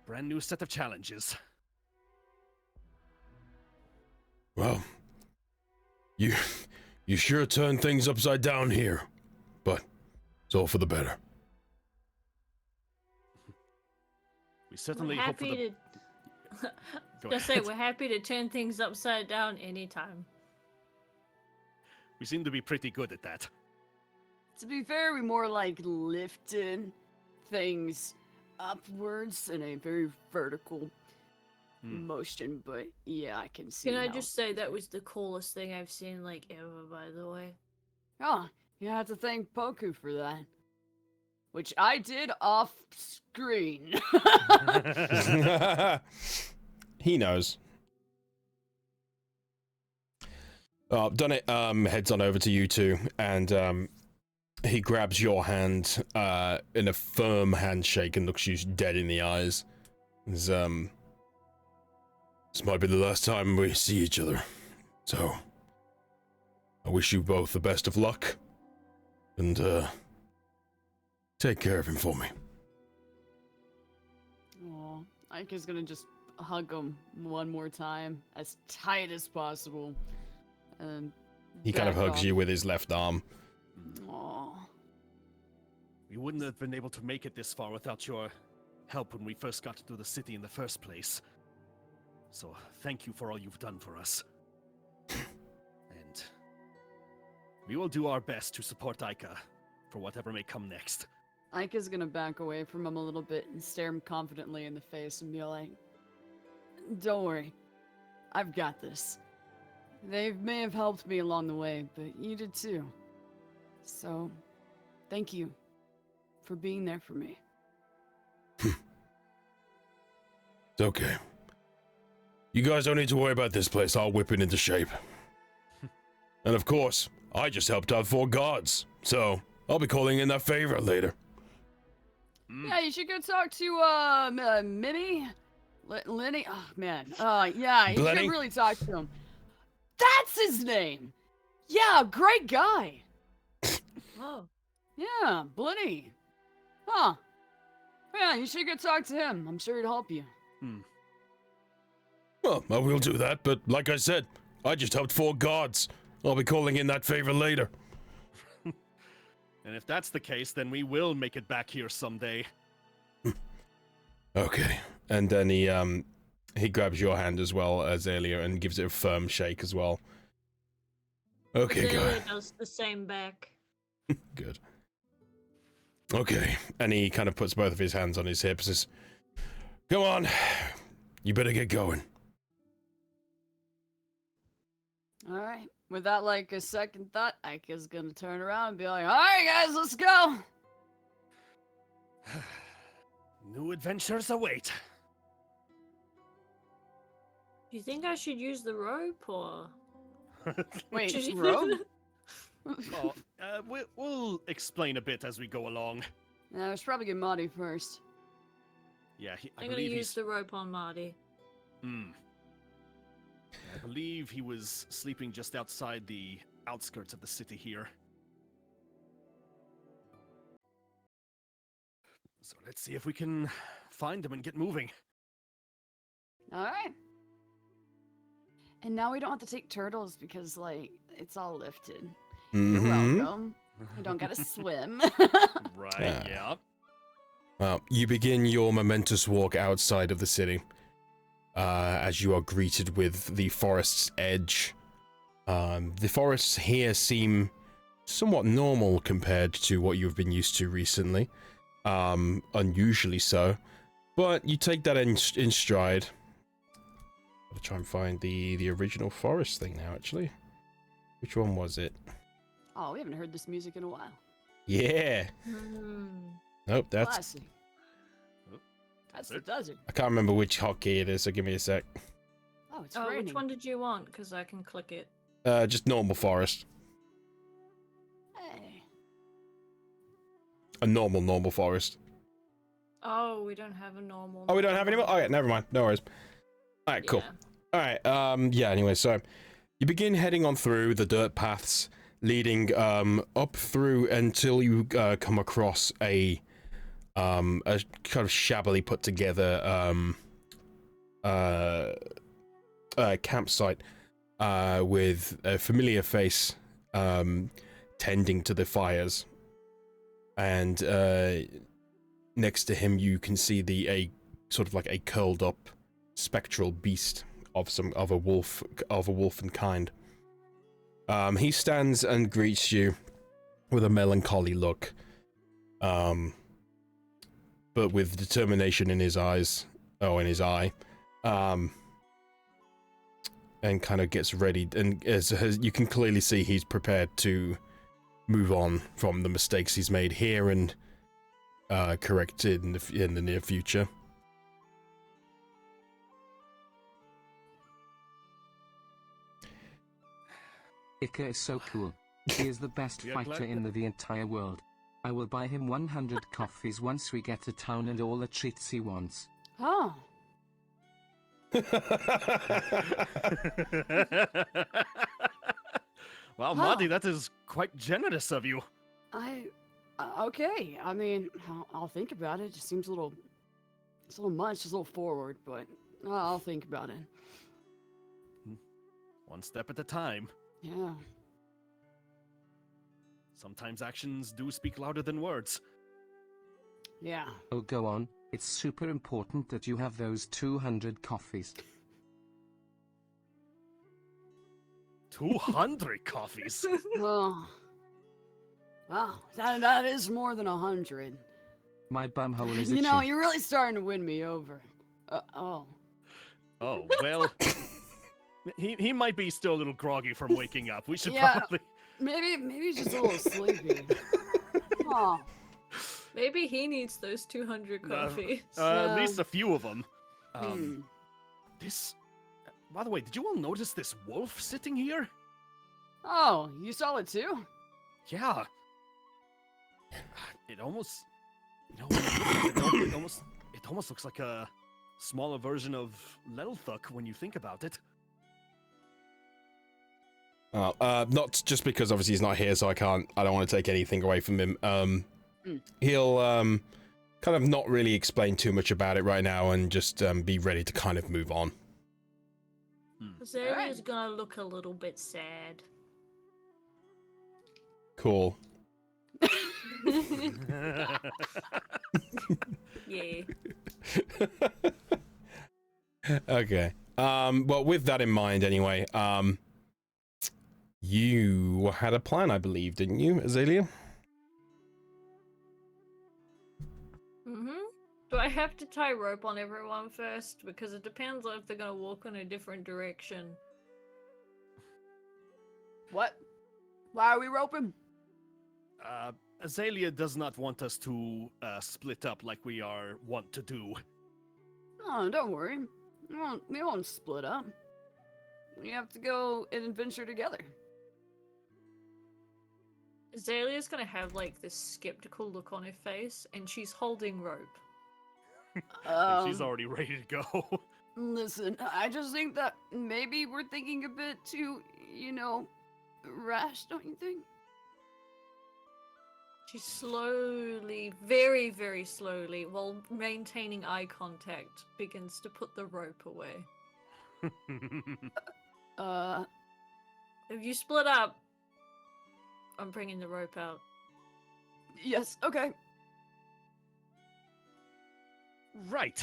brand new set of challenges. Well, you sure turned things upside down here, but it's all for the better. We certainly We're hope for happy the... to. Go Just say ahead. we're happy to turn things upside down anytime. We seem to be pretty good at that. To be fair, we more like lifting things upwards in a very vertical motion, but yeah, I can see. Can I how just say that was the coolest thing I've seen ever, by the way. Oh, you have to thank Poku for that. Which I did off screen. He knows. Dunnet heads on over to you two, and he grabs your hand in a firm handshake and looks you dead in the eyes. This might be the last time we see each other. So, I wish you both the best of luck. And, take care of him for me. Oh, Ike is gonna just hug him one more time, as tight as possible. And He kind of back hugs off. you with his left arm. Aw. We wouldn't have been able to make it this far without your help when we first got to the city in the first place. So, thank you for all you've done for us. And we will do our best to support Aika for whatever may come next. Ike is gonna back away from him a little bit and stare him confidently in the face and be like, "Don't worry, I've got this. They may have helped me along the way, but you did too. So, thank you for being there for me." It's okay. You guys don't need to worry about this place. I'll whip it into shape. And of course, I just helped out 4 guards, so I'll be calling in that favor later. Yeah, you should go talk to Minnie, Lenny. Oh man, yeah, you Blenny? should really talk to him. That's his name. Yeah, great guy. Oh. Yeah, Blenny. Huh. Yeah, you should go talk to him. I'm sure he'd help you. Well, I will do that, but like I said, I just helped 4 guards. I'll be calling in that favor later. And if that's the case, then we will make it back here someday. Okay. And then he grabs your hand as well as Alia and gives it a firm shake as well. Okay, Alia guy. does the same back. Good. Okay. And he kind of puts both of his hands on his hips and says, "Come on. You better get going." All right. Without like a second thought, Ike is gonna turn around and be like, "All right, guys, let's go." New adventures await. Do you think I should use the rope or? Wait, Should- robe? Well, we'll explain a bit as we go along. Yeah, we should probably get Marty first. Yeah, I I'm gonna believe use he's... the rope on Marty. I believe he was sleeping just outside the outskirts of the city here. So let's see if we can find him and get moving. All right. And now we don't have to take turtles because, like, it's all lifted. You're welcome. I don't gotta swim. Right, Yeah. yeah. Well, you begin your momentous walk outside of the city, as you are greeted with the forest's edge. The forests here seem somewhat normal compared to what you've been used to recently, unusually so, but you take that in stride. I'll try and find the original forest thing now, actually. Which one was it? Oh, we haven't heard this music in a while. Yeah. Nope, that's... Classic. That's the desert. I can't remember which hotkey it is, so give me a sec. Oh, it's Oh, raining. which one did you want? Because I can click it. Just normal forest. Hey. A normal forest. Oh, we don't have a normal. Oh, we don't have any more? Oh, yeah, never mind. No worries. Alright, cool. Yeah. Alright, yeah, anyway, so you begin heading on through the dirt paths, leading up through until you come across a kind of shabbily put together campsite with a familiar face tending to the fires, and next to him you can see a sort of like a curled up spectral beast of a wolf and kind. He stands and greets you with a melancholy look, but with determination in his eyes, in his eye, and kind of gets ready, and as you can clearly see, he's prepared to move on from the mistakes he's made here and correct it in the near future. Ika is so cool. He is the best We are fighter glad in the entire world. I will buy him 100 coffees once we get to town and all the treats he wants. Oh, Wow, Huh. Monty, that is quite generous of you. Okay. I mean, I'll think about it. It just seems it's a little much, just a little forward, but I'll think about it. One step at a time. Yeah. Sometimes actions do speak louder than words. Yeah. Oh, go on. It's super important that you have those 200 coffees. 200 coffees. Well, wow, that is more than 100. My bumhole is You itchy. know, you're really starting to win me over. Oh. Oh, well. He might be still a little groggy from waking up. We should Yeah. probably... Maybe he's just a little sleepy. Oh. Maybe he needs those 200 coffees. At least a few of them. Hmm. This... By the way, did you all notice this wolf sitting here? Oh, you saw it too? Yeah. It almost... You know, it almost looks like a smaller version of Lelthuk when you think about it. Not just because obviously he's not here, so I don't want to take anything away from him. He'll kind of not really explain too much about it right now and just be ready to kind of move on. Azalea's gonna look a little bit sad. Cool. Yeah. Okay. Well, with that in mind, anyway, you had a plan, I believe, didn't you, Azalia? Do I have to tie rope on everyone first? Because it depends on if they're gonna walk in a different direction. What? Why are we roping? Azalia does not want us to split up like we are wont to do. Oh, don't worry. We won't split up. We have to go and adventure together. Azalea's gonna have like this skeptical look on her face, and she's holding rope. She's already ready to go. Listen, I just think that maybe we're thinking a bit too, rash, don't you think? She slowly, very, very slowly, while maintaining eye contact, begins to put the rope away. If you split up, I'm bringing the rope out. Yes, okay. Right.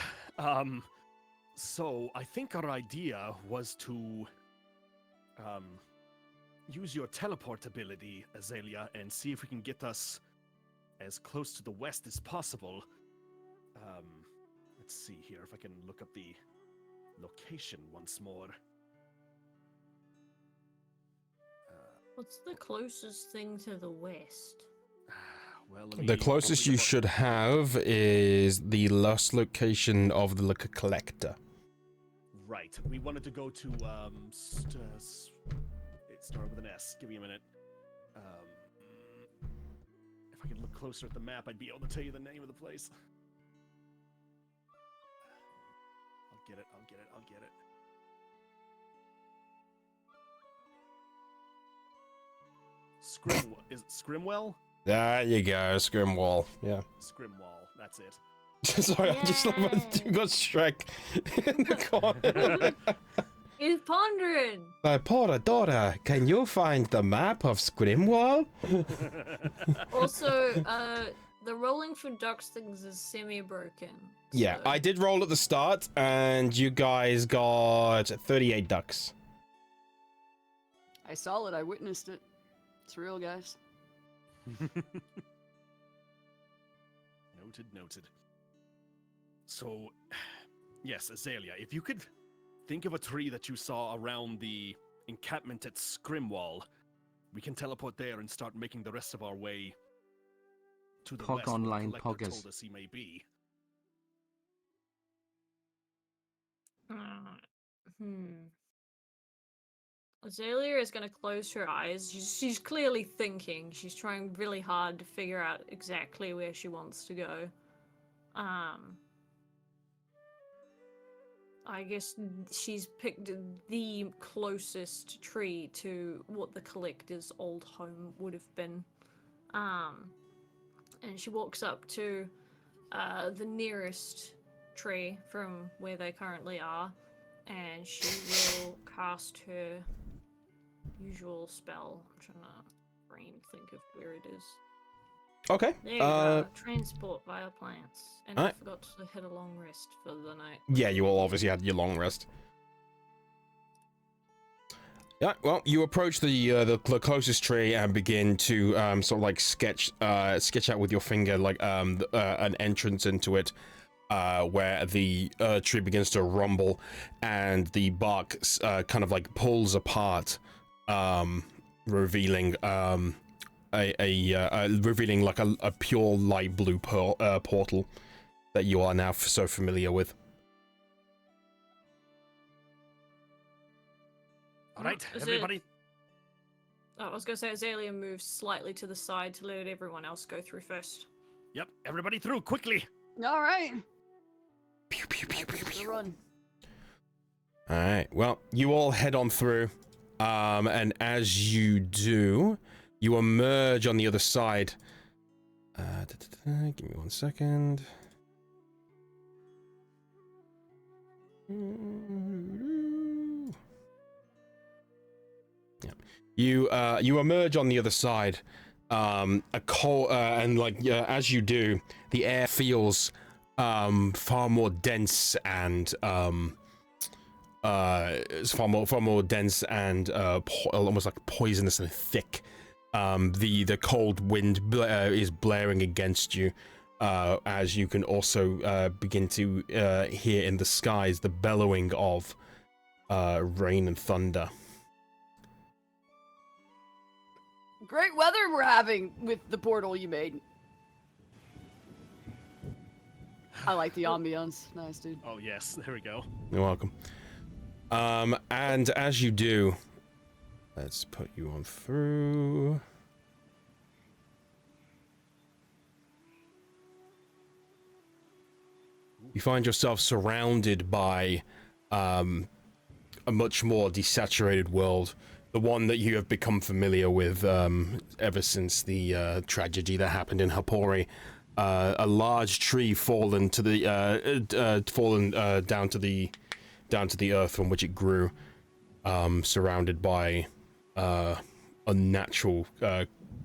So I think our idea was to use your teleport ability, Azalia, and see if we can get us as close to the west as possible. Let's see here if I can look up the location once more. What's the closest thing to the west? Well, The closest you should have is the last location of the Liquor Collector. Right. We wanted to go to it started with an S. Give me a minute. If I could look closer at the map, I'd be able to tell you the name of the place. I'll get it. Is it Scrimwell? There you go, Scrimwall. Yeah. Scrimwall. That's it. Sorry, I just love it. You got Shrek in the corner. He's pondering! Dora, can you find the map of Scrimwall? Also, the rolling for ducks things is semi-broken. Yeah, so- I did roll at the start, and you guys got 38 ducks. I saw it, I witnessed it. It's real, guys. Noted. So, yes, Azalia, if you could think of a tree that you saw around the encampment at Scrimwall, we can teleport there and start making the rest of our way to the Pog west. where the online collector poggers. told us he may be. Azalea is going to close her eyes. She's clearly thinking. She's trying really hard to figure out exactly where she wants to go. I guess she's picked the closest tree to what the collector's old home would have been. And she walks up to the nearest tree from where they currently are, and she will cast her usual spell. I'm trying to think of where it is. Okay. There you go. Transport via plants. And I Alright. forgot to hit a long rest for the night. Yeah, you all obviously had your long rest. Yeah, well, you approach the closest tree and begin to sort of like sketch out with your finger like an entrance into it, where the tree begins to rumble and the bark kind of like pulls apart, revealing revealing like a pure light blue portal that you are now so familiar with. All right, Is everybody. I was going to say, Azalea moves slightly to the side to let everyone else go through first. Yep, everybody through quickly. All right. Pew, pew, pew, pew, Let's pew. run. All right. Well, you all head on through, and as you do, you emerge on the other side. Give me 1 second. Yeah. You emerge on the other side. And like as you do, the air feels far more dense and it's far more dense and almost like poisonous and thick. The cold wind is blaring against you, as you can also begin to hear in the skies the bellowing of rain and thunder. Great weather we're having with the portal you made. I like the ambiance. Nice, dude. Oh yes, there we go. You're welcome. And as you do, let's put you on through. You find yourself surrounded by a much more desaturated world, the one that you have become familiar with ever since the tragedy that happened in Hapori. A large tree fallen down to the earth from which it grew, surrounded by unnatural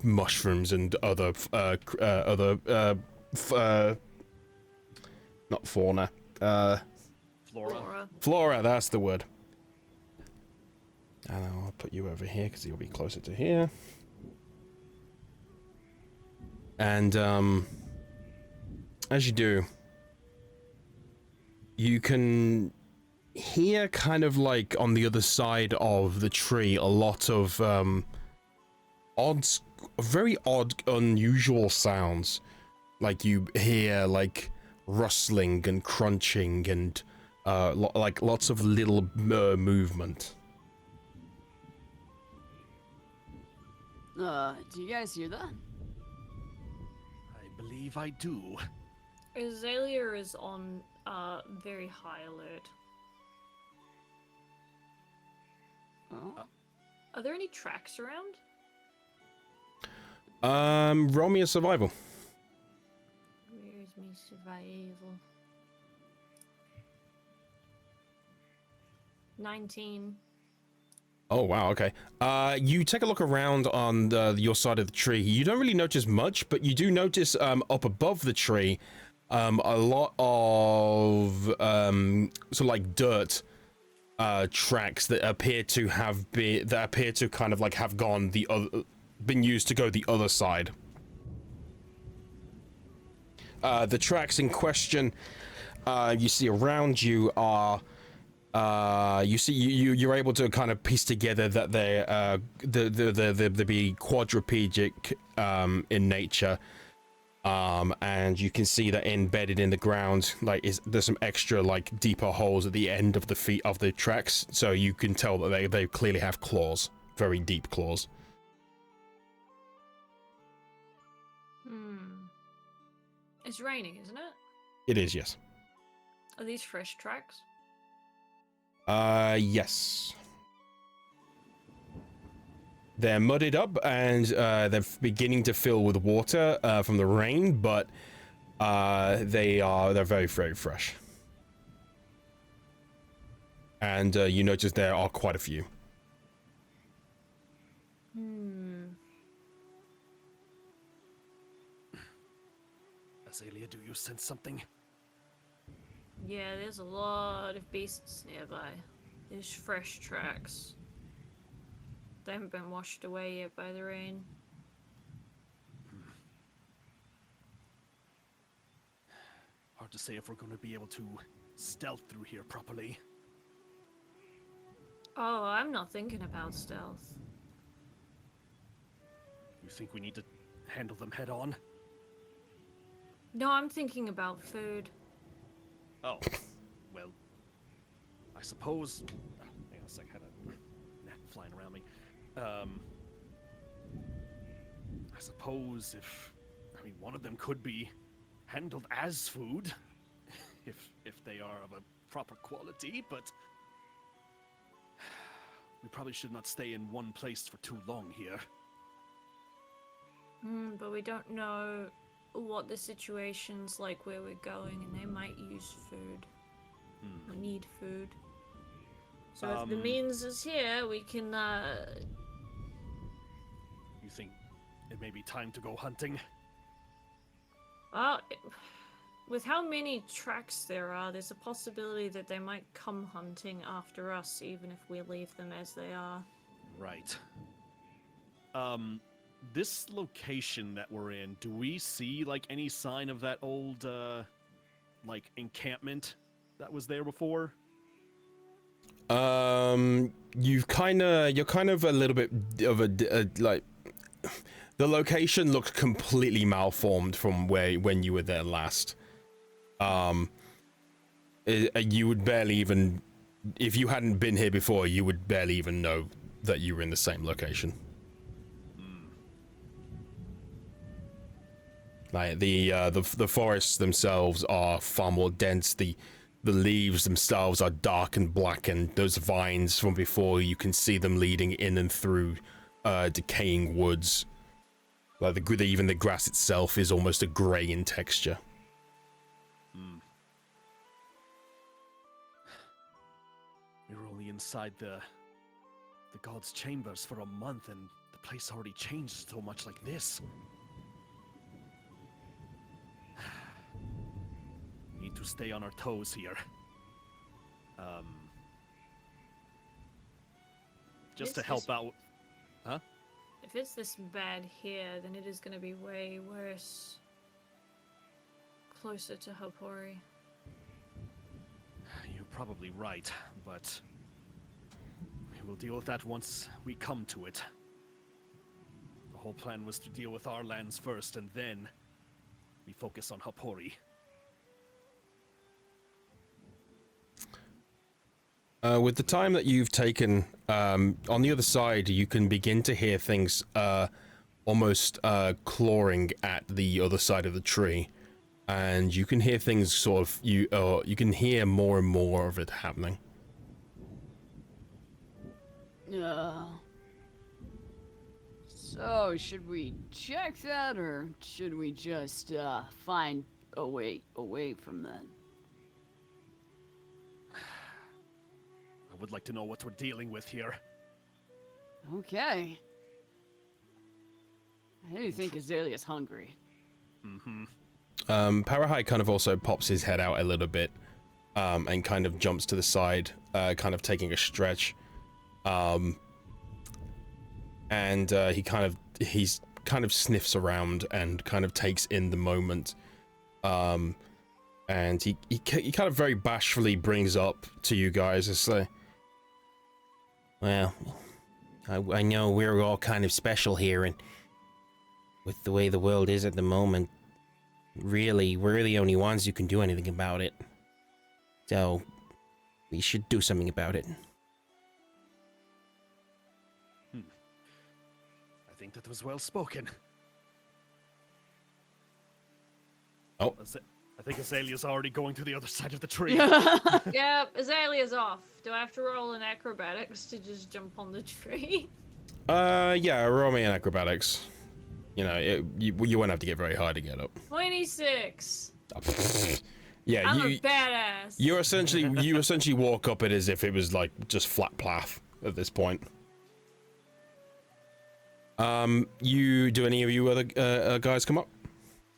mushrooms and other not fauna, flora. That's the word. And I'll put you over here because you'll be closer to here. And as you do, you can hear kind of like on the other side of the tree a lot of very odd, unusual sounds. Like you hear like rustling and crunching and like lots of little movement. Do you guys hear that? I believe I do. Azalea is on very high alert. Oh. Are there any tracks around? Roll me a survival. Where's my survival? 19. Oh wow, okay. You take a look around on your side of the tree. You don't really notice much, but you do notice up above the tree a lot of sort of like dirt tracks that appear to kind of like have gone been used to go the other side. The tracks in question you see around you are you're able to kind of piece together that they're be quadrupedic in nature, and you can see that embedded in the ground there's some extra like deeper holes at the end of the feet of the tracks, so you can tell that they clearly have claws, very deep claws. It's raining, isn't it? It is, yes. Are these fresh tracks? Yes. They're mudded up and they're beginning to fill with water from the rain, but they're very, very fresh. And you notice there are quite a few. Alia, do you sense something? Yeah, there's a lot of beasts nearby. There's fresh tracks. They haven't been washed away yet by the rain. Hard to say if we're going to be able to stealth through here properly. Oh, I'm not thinking about stealth. You think we need to handle them head on? No, I'm thinking about food. Oh, well, I suppose. Hang on a sec, I had a gnat flying around me. I suppose one of them could be handled as food, if they are of a proper quality, but we probably should not stay in one place for too long here. But we don't know what the situation's like where we're going, and they might use food. We need food. So if the means is here, we can, You think it may be time to go hunting? Well, with how many tracks there are, there's a possibility that they might come hunting after us, even if we leave them as they are. Right. This location that we're in, do we see, like, any sign of that old, like, encampment that was there before? You're kind of a little bit of like, the location looked completely malformed from when you were there last. You would barely even, if you hadn't been here before, you would barely even know that you were in the same location. Like the forests themselves are far more dense. The leaves themselves are dark and black, and those vines from before, you can see them leading in and through decaying woods. Like even the grass itself is almost a grey in texture. We were only inside the god's chambers for a month, and the place already changed so much like this. We need to stay on our toes here. Just to help out. Huh? If it's this bad here, then it is going to be way worse. Closer to Hopori. You're probably right, but we will deal with that once we come to it. The whole plan was to deal with our lands first, and then we focus on Hopori. With the time that you've taken, on the other side, you can begin to hear things almost clawing at the other side of the tree, and you can hear things sort of you can hear more and more of it happening. So should we check that, or should we just find a way away from that? I would like to know what we're dealing with here. Okay. I do think Azalea's hungry. Parahai kind of also pops his head out a little bit, and kind of jumps to the side, kind of taking a stretch. And he kind of sniffs around and kind of takes in the moment. And he kind of very bashfully brings up to you guys, it's like, well, I know we're all kind of special here, and with the way the world is at the moment, really, we're the only ones who can do anything about it. So, we should do something about it. I think that was well spoken. Oh. I think Azalea's already going to the other side of the tree. Yep, Azalea's off. Do I have to roll an acrobatics to just jump on the tree? Yeah, roll me in acrobatics. You know, you won't have to get very high to get up. 26. Yeah, I'm a badass. you essentially walk up it as if it was like just flat path at this point. You do any of you other guys come up?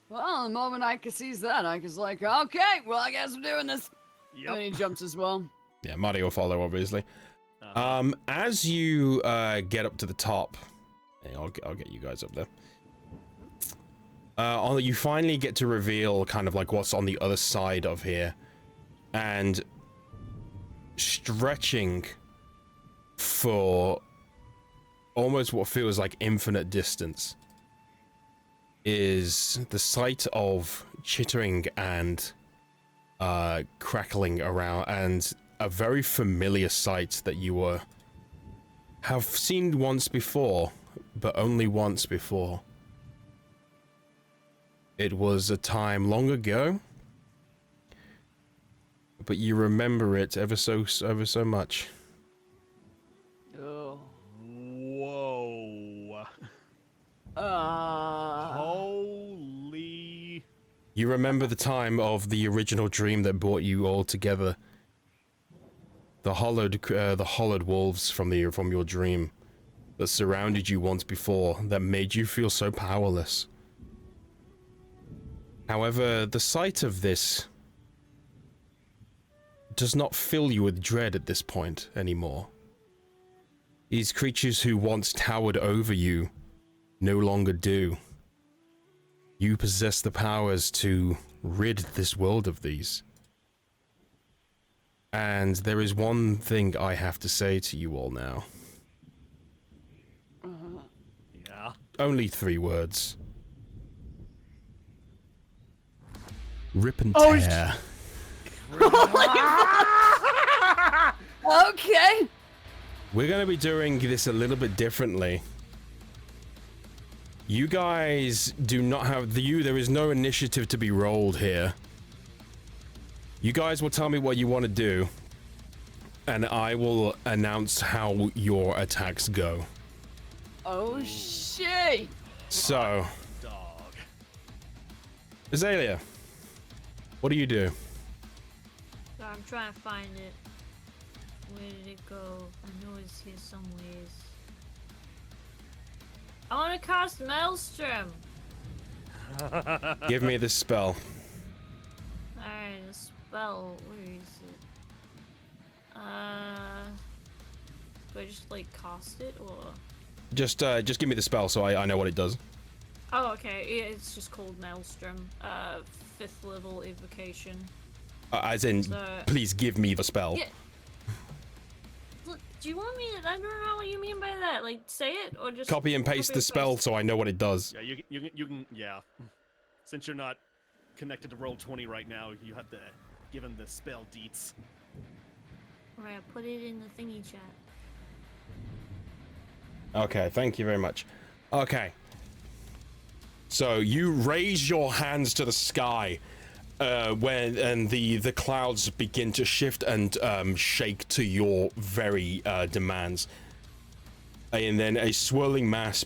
Well, the moment I sees that, I was like, okay, well, I guess I'm doing this. Yep. And he jumps as well. Yeah, Marty will follow, obviously. As you get up to the top, I'll get you guys up there. You finally get to reveal kind of like what's on the other side of here, and stretching for almost what feels like infinite distance is the sight of chittering and crackling around, and a very familiar sight that you have seen once before, but only once before. It was a time long ago, but you remember it ever so much. Oh. Whoa. Holy. You remember the time of the original dream that brought you all together. The hollowed wolves from your dream that surrounded you once before, that made you feel so powerless. However, the sight of this does not fill you with dread at this point anymore. These creatures who once towered over you no longer do. You possess the powers to rid this world of these. And there is one thing I have to say to you all now. Yeah. Only 3 words. Rip and tear. Okay. We're going to be doing this a little bit differently. You guys do not have there is no initiative to be rolled here. You guys will tell me what you want to do, and I will announce how your attacks go. Oh shit. So, Dog. Azalea, what do you do? So I'm trying to find it. Where did it go? I know it's here somewhere. I want to cast Maelstrom. Give me the spell. Alright, the spell. Where is it? Do I just like cast it or? Just give me the spell so I know what it does. Oh, okay. Yeah, it's just called Maelstrom. 5th level evocation. As in, So- please give me the spell. Yeah. Look, do you want me to? I don't know what you mean by that. Like, say it or just Copy and paste the spell so I know what it does. Yeah, you can, yeah. Since you're not connected to Roll20 right now, you have to give him the spell deets. Alright, I'll put it in the thingy chat. Okay, thank you very much. Okay. So you raise your hands to the sky and the clouds begin to shift and shake to your very demands. And then a swirling mass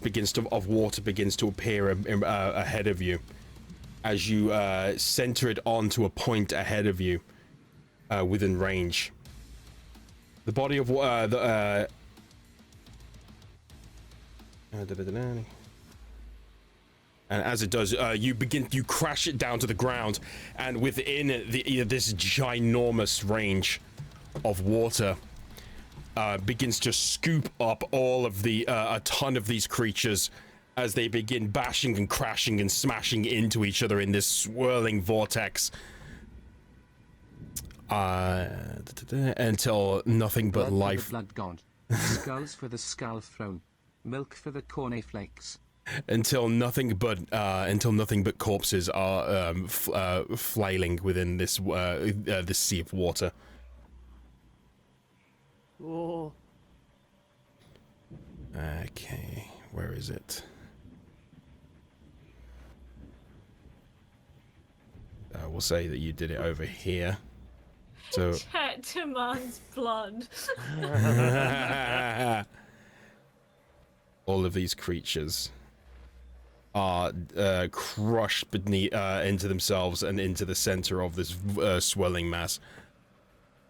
of water begins to appear ahead of you as you center it onto a point ahead of you within range. The body of water, and as it does, you crash it down to the ground, and within this ginormous range of water begins to scoop up all of a ton of these creatures as they begin bashing and crashing and smashing into each other in this swirling vortex. Until nothing but Blood life. for the blood god. Skulls for the skull throne. Milk for the cornflakes. Until nothing but corpses are flailing within this sea of water. Oh. Okay, where is it? we'll say that you did it over here. So Chat demands blood. all of these creatures are crushed beneath into themselves and into the center of this swirling mass.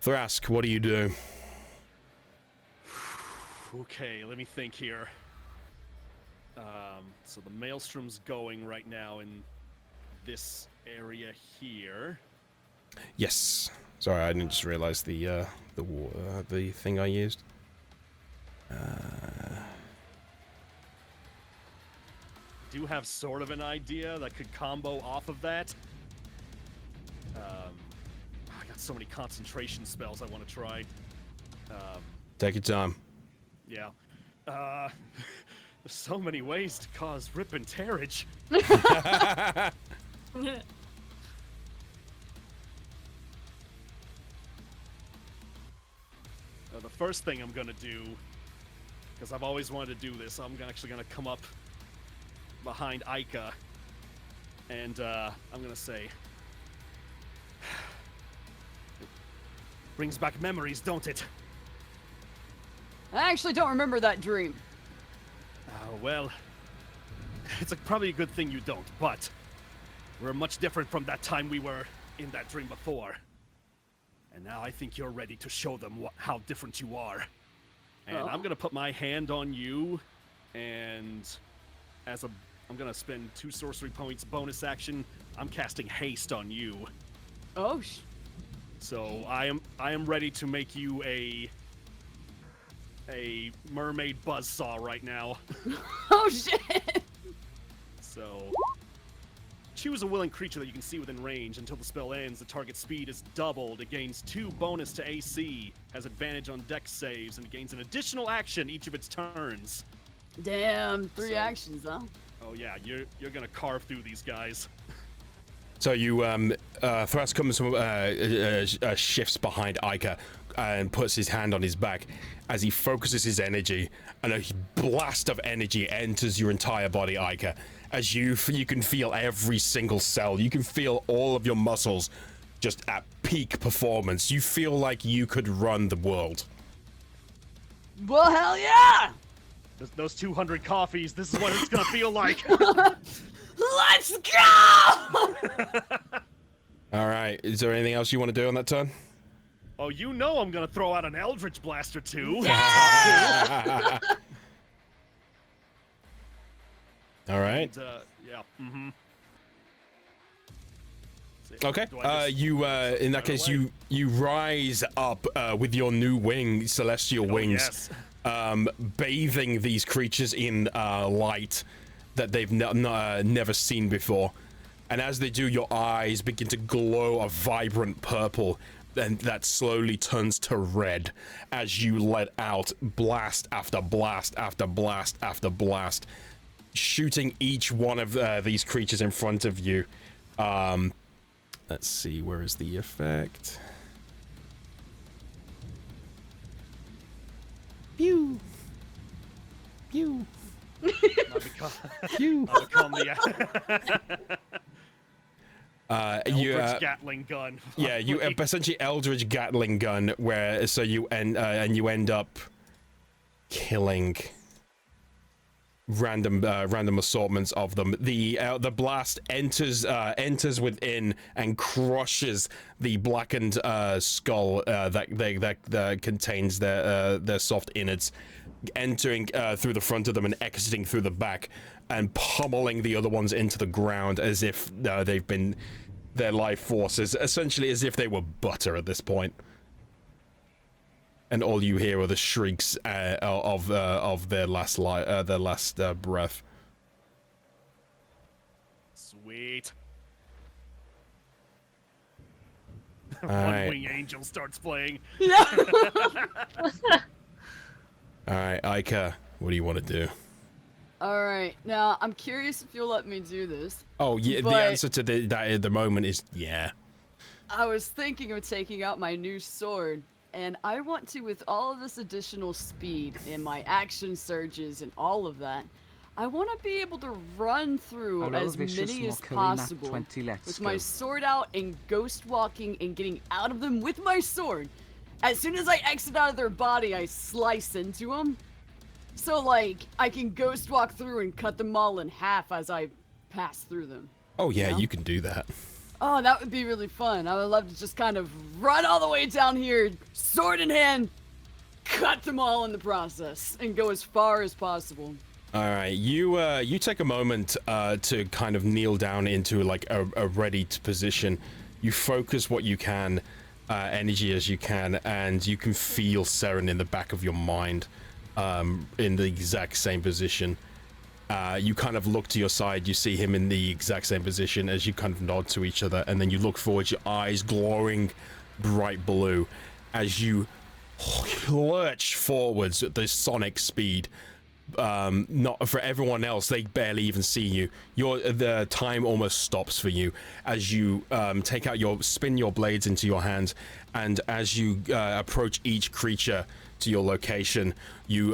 Thras, what do you do? Okay, let me think here. So the Maelstrom's going right now in this area here. Yes. Sorry, I didn't just realize the thing I used. Do have sort of an idea that could combo off of that. I got so many concentration spells I want to try. Take your time. Yeah. There's so many ways to cause rip and tearage. The first thing I'm gonna do, because I've always wanted to do this, I'm actually gonna come up behind Ica, and I'm gonna say, it brings back memories, don't it? I actually don't remember that dream. Well, it's probably a good thing you don't, but we're much different from that time we were in that dream before. And now I think you're ready to show them how different you are. And I'm gonna put my hand on you, and I'm gonna spend 2 sorcery points bonus action. I'm casting Haste on you. Oh, So I am ready to make you a mermaid buzzsaw right now. oh shit! So choose a willing creature that you can see within range. Until the spell ends, the target's speed is doubled. It gains 2 bonus to AC, has advantage on dex saves, and gains an additional action each of its turns. Damn, 3 actions, huh? Oh yeah, you're gonna carve through these guys. So you, Thras comes from, shifts behind Ica and puts his hand on his back as he focuses his energy, and a blast of energy enters your entire body, Ica. As you can feel every single cell, you can feel all of your muscles just at peak performance. You feel like you could run the world. Well, hell yeah! Those 200 coffees, this is what it's gonna feel like. Let's go! All right, is there anything else you want to do on that turn? Oh, you know I'm gonna throw out an Eldritch Blast or 2. All right. And, yeah. Mm-hmm. Okay. Do I just You in that case, away? you rise up with your new wing, celestial wings, Yes. bathing these creatures in light that they've never seen before. And as they do, your eyes begin to glow a vibrant purple, and that slowly turns to red as you let out blast after blast after blast after blast, shooting each one of these creatures in front of you. Let's see, where is the effect? Pew! Pew! Pew! I'll become the You Eldritch Gatling gun. yeah, you essentially Eldritch Gatling gun, where so you and you end up killing random assortments of them. The blast enters within and crushes the blackened skull that contains their soft innards, entering through the front of them and exiting through the back, and pummeling the other ones into the ground as if they've been their life forces, essentially as if they were butter at this point. And all you hear are the shrieks of their last breath. Sweet. All One right. Wing Angel starts playing. All right, Ica, what do you want to do? All right, now I'm curious if you'll let me do this. Oh, yeah, the But- answer to that at the moment is yeah. I was thinking of taking out my new sword, and I want to, with all of this additional speed and my action surges and all of that, I want to be able to run through Hello, as vicious many as mockery, map possible 20, let's with my go. sword out and ghost walking and getting out of them with my sword. As soon as I exit out of their body, I slice into them. So, like, I can ghost walk through and cut them all in half as I pass through them. Oh yeah, Yeah. you can do that. Oh, that would be really fun. I would love to just kind of run all the way down here, sword in hand, cut them all in the process, and go as far as possible. All right, you take a moment to kind of kneel down into like a ready position. You focus what you can, energy as you can, and you can feel Seren in the back of your mind, in the exact same position. You kind of look to your side, you see him in the exact same position as you kind of nod to each other, and then you look forward, your eyes glowing bright blue as you lurch forwards at the sonic speed. Not for everyone else, they barely even see you. The time almost stops for you as you spin your blades into your hands, and as you approach each creature to your location, you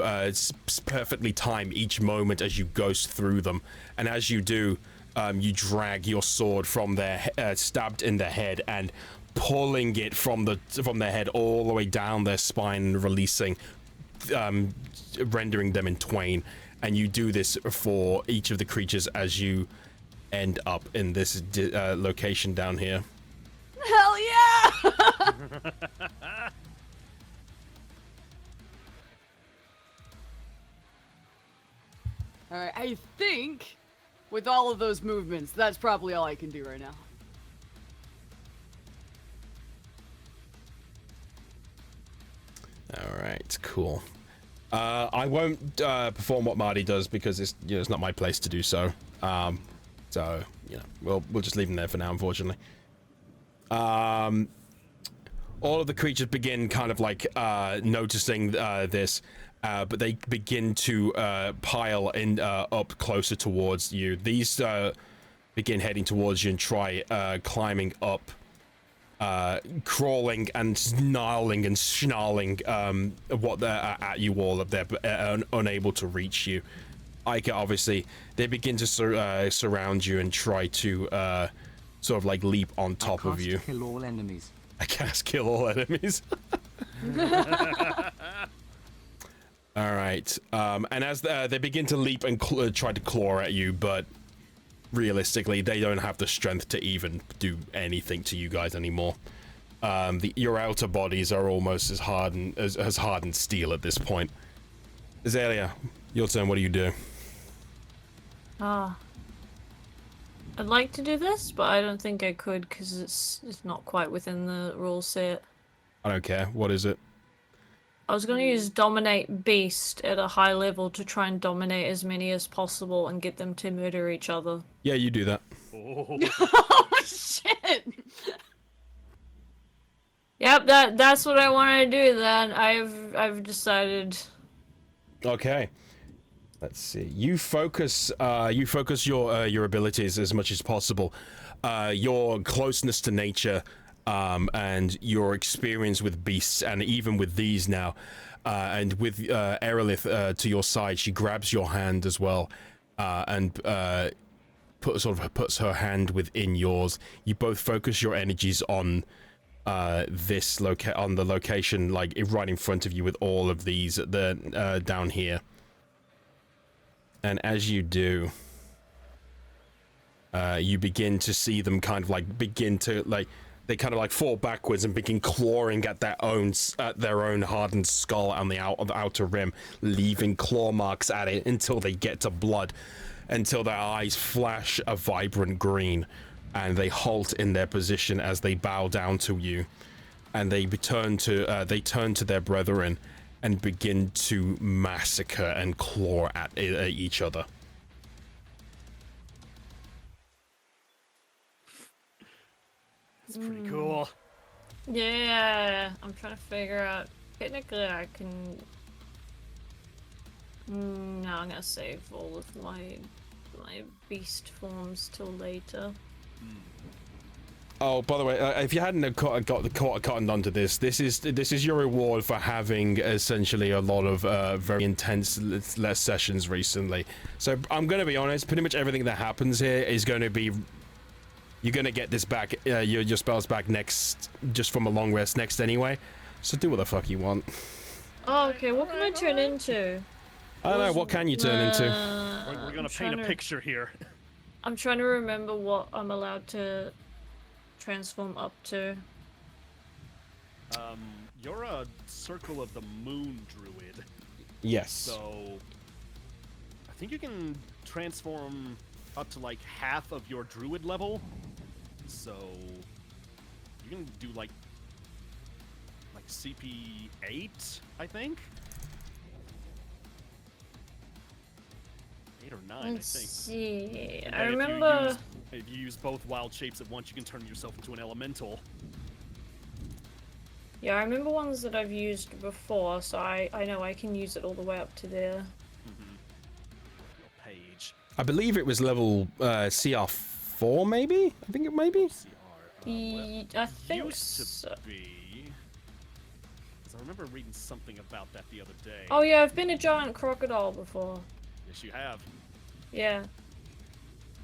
perfectly time each moment as you ghost through them, and as you do, you drag your sword from their stabbed in the head and pulling it from their head all the way down their spine, releasing, rendering them in twain. And you do this for each of the creatures as you end up in this location down here. Hell yeah! Alright, I think with all of those movements, that's probably all I can do right now. All right, cool. I won't perform what Marty does because it's not my place to do so. So we'll just leave him there for now, unfortunately. All of the creatures begin kind of like noticing this, but they begin to pile in up closer towards you. These begin heading towards you and try climbing up, crawling and snarling and what they're at you all up there, but unable to reach you. Ika, obviously, they begin to surround you and try to sort of like leap on top of you. Kill all enemies. I cast kill all enemies. All right, and as they begin to leap and try to claw at you, but realistically, they don't have the strength to even do anything to you guys anymore. Your outer bodies are almost as hardened steel at this point. Alia, your turn. What do you do? I'd like to do this, but I don't think I could because it's not quite within the rule set. I don't care. What is it? I was going to use Dominate Beast at a high level to try and dominate as many as possible and get them to murder each other. Yeah, you do that. Oh. Oh shit! Yep, that's what I want to do then. I've decided. Okay. Let's see. You focus your abilities as much as possible. Your closeness to nature, and your experience with beasts, and even with these now, and with Erelith to your side, she grabs your hand as well, and puts her hand within yours. You both focus your energies on the location, like right in front of you, with all of these down here. And as you do, you begin to see them kind of like they kind of like fall backwards and begin clawing at their own hardened skull on the outer rim, leaving claw marks at it until they get to blood, until their eyes flash a vibrant green, and they halt in their position as they bow down to you, and they turn to their brethren and begin to massacre and claw at each other. It's pretty cool. Yeah, I'm trying to figure out. Technically, I can. No, I'm gonna save all of my beast forms till later. Oh, by the way, if you hadn't got the cotton onto this is your reward for having essentially a lot of very intense less sessions recently. So I'm going to be honest, pretty much everything that happens here is going to be, you're going to get this back, your spells back next, just from a long rest next anyway. So do what the fuck you want. Oh, okay, what can I turn into? I don't know, what can you turn into? We're gonna paint a picture here. I'm trying to remember what I'm allowed to transform up to. You're a Circle of the Moon druid. Yes. So I think you can transform up to like half of your druid level. So you can do like CP 8, I think. 8 or 9, Let's I think. see. And I then remember. if you use both wild shapes at once, you can turn yourself into an elemental. Yeah, I remember ones that I've used before, so I know I can use it all the way up to there. Page. I believe it was level CR4, maybe? I think it may be. I think Used so. to be. 'Cause I remember reading something about that the other day. Oh yeah, I've been a giant crocodile before. Yes, you have. Yeah.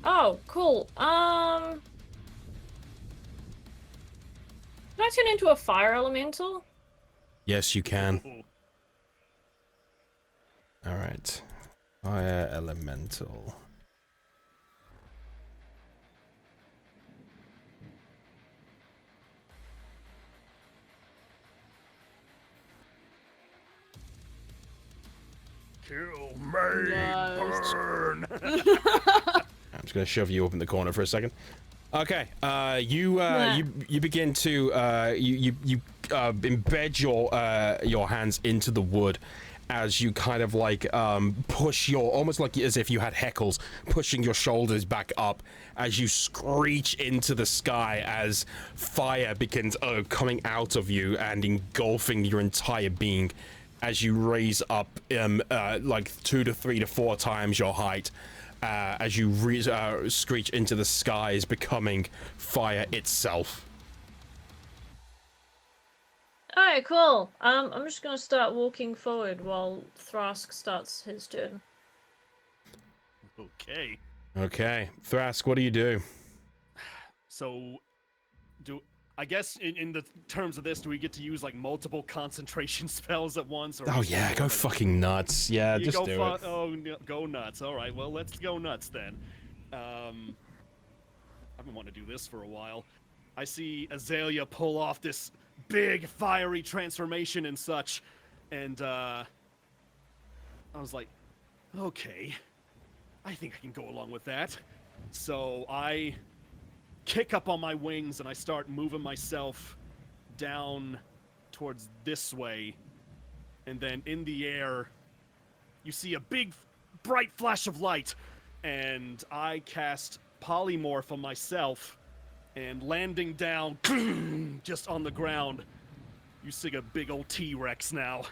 Oh, cool. Can I turn into a fire elemental? Yes, you can. Ooh. All right. Fire elemental. Kill me, burn. I'm just gonna shove you up in the corner for a second. Okay, you begin to embed your hands into the wood as you kind of like push your, almost like as if you had heckles, pushing your shoulders back up as you screech into the sky as fire begins coming out of you and engulfing your entire being as you raise up like 2 to 3 to 4 times your height. As you screech into the skies, becoming fire itself. Alright, cool. I'm just gonna start walking forward while Thras starts his turn. Okay. Okay, Thras, what do you do? So, I guess in the terms of this, do we get to use like multiple concentration spells at once? Or Oh yeah, go fucking nuts. Yeah, you just go do it. Oh, no, go nuts. All right, well, let's go nuts then. I've been wanting to do this for a while. I see Azalea pull off this big fiery transformation and such, and I was like, okay, I think I can go along with that. So I kick up on my wings and I start moving myself down towards this way, and then in the air you see a big bright flash of light, and I cast polymorph on myself, and landing down just on the ground, you see a big old T-Rex now.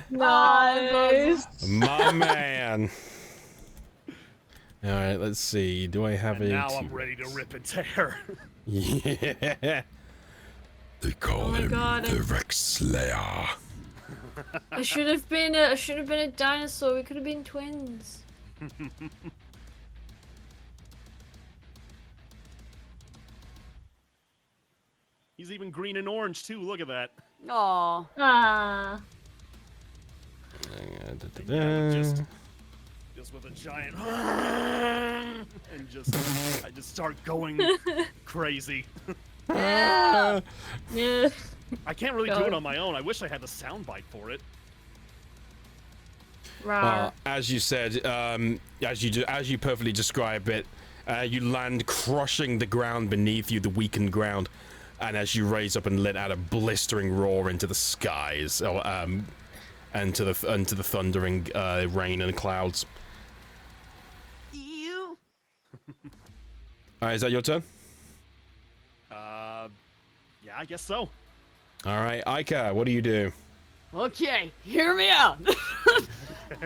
Nice. My man. All right, let's see. Do I have And a? now I'm ready to rip and tear. Yeah. They call my him God, the Rex Slayer. I should have been a dinosaur. We could have been twins. He's even green and orange too. Look at that. Aw. Ah. Just with a giant and I just start going crazy. Yeah. Yeah. I can't really do God. it on my own. I wish I had the soundbite for it. Rawr. As you said, as you perfectly describe it, you land crushing the ground beneath you, the weakened ground, and as you raise up and let out a blistering roar into the skies, and to the thundering rain and clouds. You. All right, is that your turn? Yeah, I guess so. All right, Aika, what do you do? Okay, hear me out.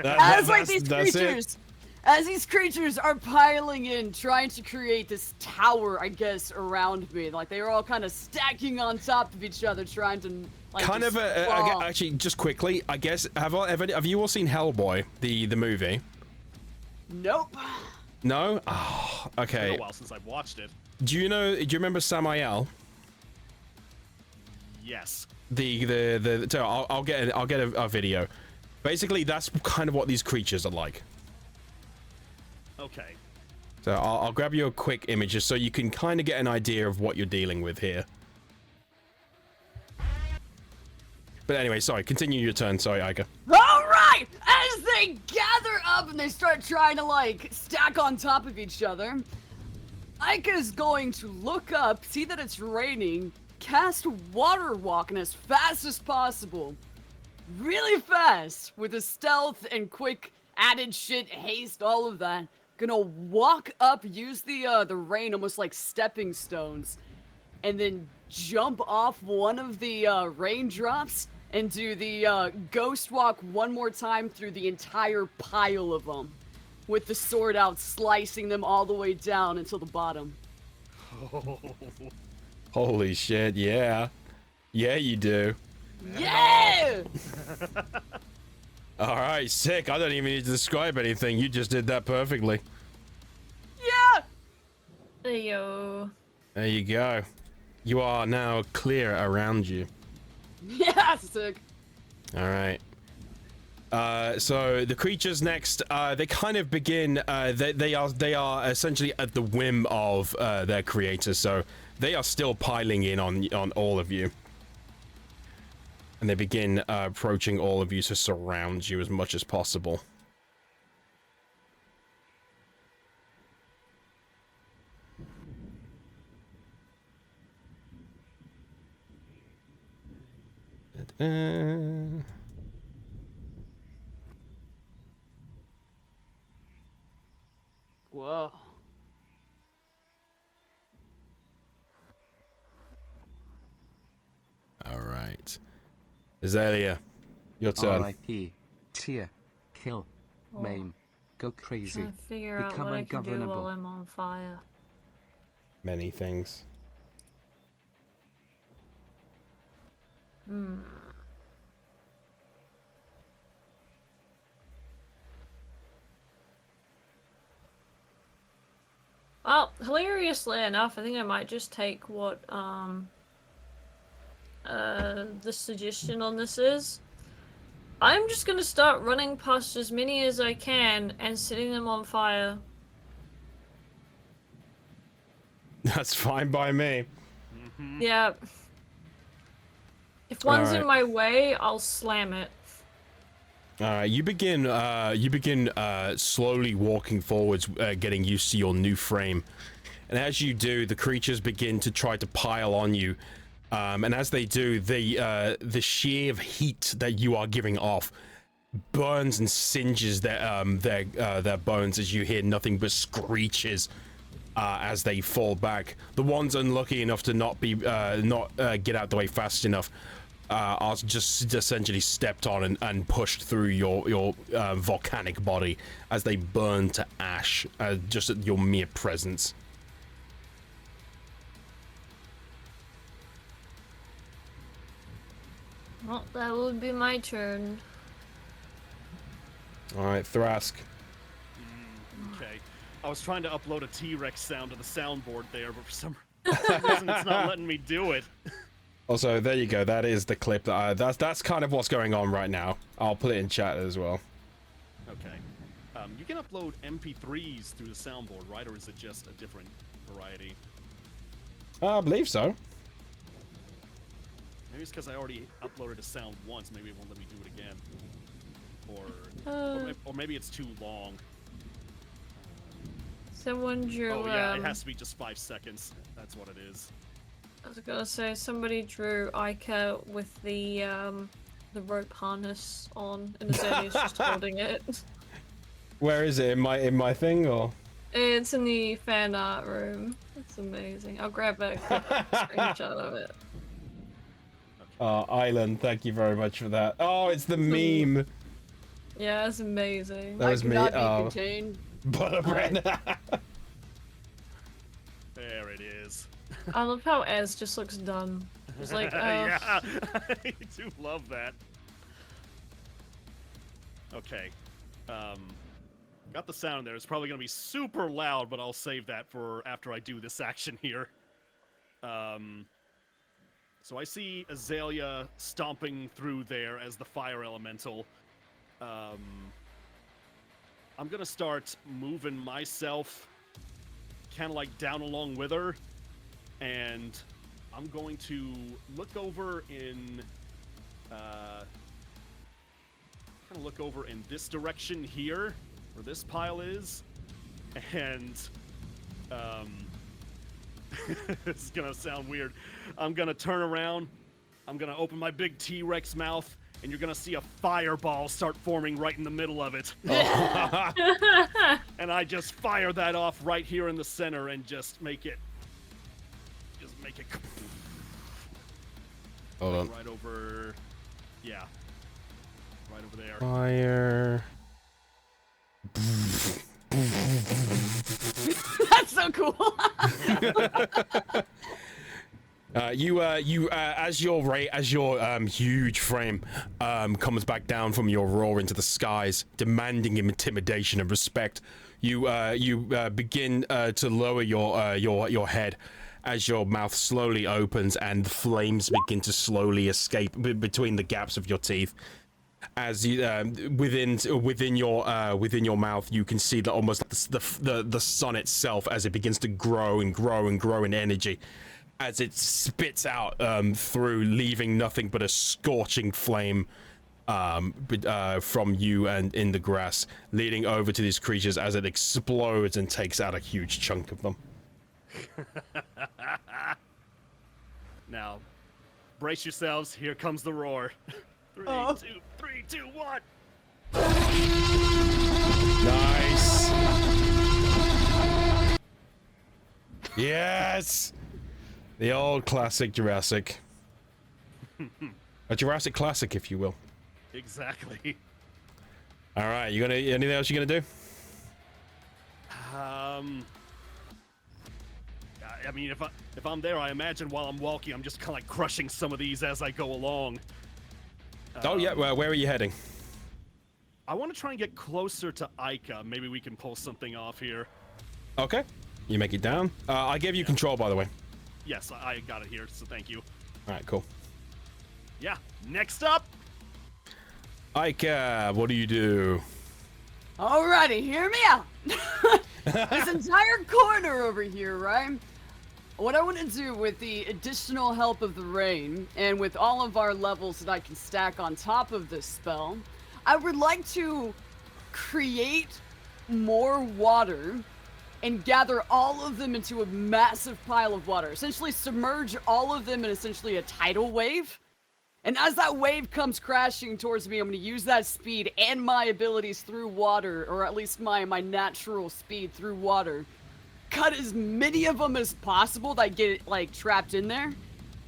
As like these that's it. creatures as these creatures are piling in, trying to create this tower, I guess, around me. Like, they are all kind of stacking on top of each other, trying to, like, Kind of, actually, just quickly, I guess, have you all seen Hellboy, the movie? Nope. No? Oh, It's okay. been a while since I've watched it. Do you remember Samael? Yes. I'll get a video. Basically, that's kind of what these creatures are like. Okay. So I'll grab you a quick image just so you can kind of get an idea of what you're dealing with here. But anyway, sorry, continue your turn. Sorry, Ica. Alright! As they gather up and they start trying to, like, stack on top of each other, Ica's going to look up, see that it's raining, cast Water Walk, and as fast as possible, really fast, with a stealth and quick added shit, haste, all of that, gonna walk up, use the rain almost like stepping stones, and then jump off one of the raindrops and do the ghost walk one more time through the entire pile of them, with the sword out, slicing them all the way down until the bottom. Holy shit, yeah. Yeah, you do. Yeah! Alright, sick. I don't even need to describe anything. You just did that perfectly. Yeah! Yo. There you go. You are now clear around you. Yeah, sick. Alright. So the creatures next, they kind of begin, they are essentially at the whim of their creators, so they are still piling in on all of you. And they begin approaching all of you to surround you as much as possible. Whoa. Alright. Azalea, your turn. R.I.P. Tear. Kill. Maim. Go crazy. Trying to figure out Become what I can do while ungovernable. I'm on fire. Many things. Well, hilariously enough, I think I might just take what the suggestion on this is. I'm just gonna start running past as many as I can and setting them on fire. That's fine by me. Yeah. If one's Alright. in my way, I'll slam it. You begin slowly walking forwards, getting used to your new frame. And as you do, the creatures begin to try to pile on you. And as they do, the sheer heat that you are giving off burns and singes their bones as you hear nothing but screeches as they fall back. The ones unlucky enough to not get out the way fast enough are just essentially stepped on and pushed through your volcanic body as they burn to ash just at your mere presence. Well, that would be my turn. All right, Thrask. Okay. I was trying to upload a T-Rex sound to the soundboard there, but for some reason it's not letting me do it. Also, there you go. That is the clip. That's kind of what's going on right now. I'll put it in chat as well. Okay. You can upload MP3s through the soundboard, right? Or is it just a different variety? I believe so. Maybe it's because I already uploaded a sound once. Maybe it won't let me do it again. Or maybe it's too long. Someone drew. Oh yeah, it has to be just 5 seconds. That's what it is. I was gonna say somebody drew Ica with the rope harness on, and Azalea's just holding it. Where is it? In my thing or? It's in the fan art room. It's amazing. I'll grab a quick screenshot of it. Island, thank you very much for that. Oh, it's the meme. Yeah, it's amazing. That was me. I cannot be Oh. contained. Butter bread. There it is. I love how Ez just looks done. It's like, Yeah, I do love that. Okay. Got the sound there. It's probably going to be super loud, but I'll save that for after I do this action here. So I see Azalea stomping through there as the fire elemental. I'm going to start moving myself kind of like down along with her. And I'm going to look over in... kind of look over in this direction here, where this pile is, and this is gonna sound weird. I'm gonna turn around, I'm gonna open my big T-Rex mouth, and you're gonna see a fireball start forming right in the middle of it. And I just fire that off right here in the center and just make it Hold on. right over, yeah. Right over there. Fire. That's so cool. As your huge frame comes back down from your roar into the skies, demanding intimidation and respect, you begin to lower your head as your mouth slowly opens and the flames begin to slowly escape between the gaps of your teeth. As you within your mouth, you can see that almost the sun itself as it begins to grow and grow and grow in energy, as it spits out through, leaving nothing but a scorching flame from you and in the grass, leading over to these creatures as it explodes and takes out a huge chunk of them. Now, brace yourselves. Here comes the roar. 3, 2, 1. Nice. Yes. The old classic Jurassic. A Jurassic classic, if you will. Exactly. All right, anything else you're gonna do? I mean, if I'm there, I imagine while I'm walking, I'm just kind of like crushing some of these as I go along. Oh yeah, well, where are you heading? I want to try and get closer to Ica. Maybe we can pull something off here. Okay, you make it down. I gave you control, by the way. Yes, I got it here, so thank you. All right, cool. Yeah, next up! Ica, what do you do? Alrighty, hear me out. This entire corner over here, right? What I want to do with the additional help of the rain, and with all of our levels that I can stack on top of this spell, I would like to create more water and gather all of them into a massive pile of water. Essentially submerge all of them in essentially a tidal wave. And as that wave comes crashing towards me, I'm going to use that speed and my abilities through water, or at least my natural speed through water. Cut as many of them as possible that get like trapped in there.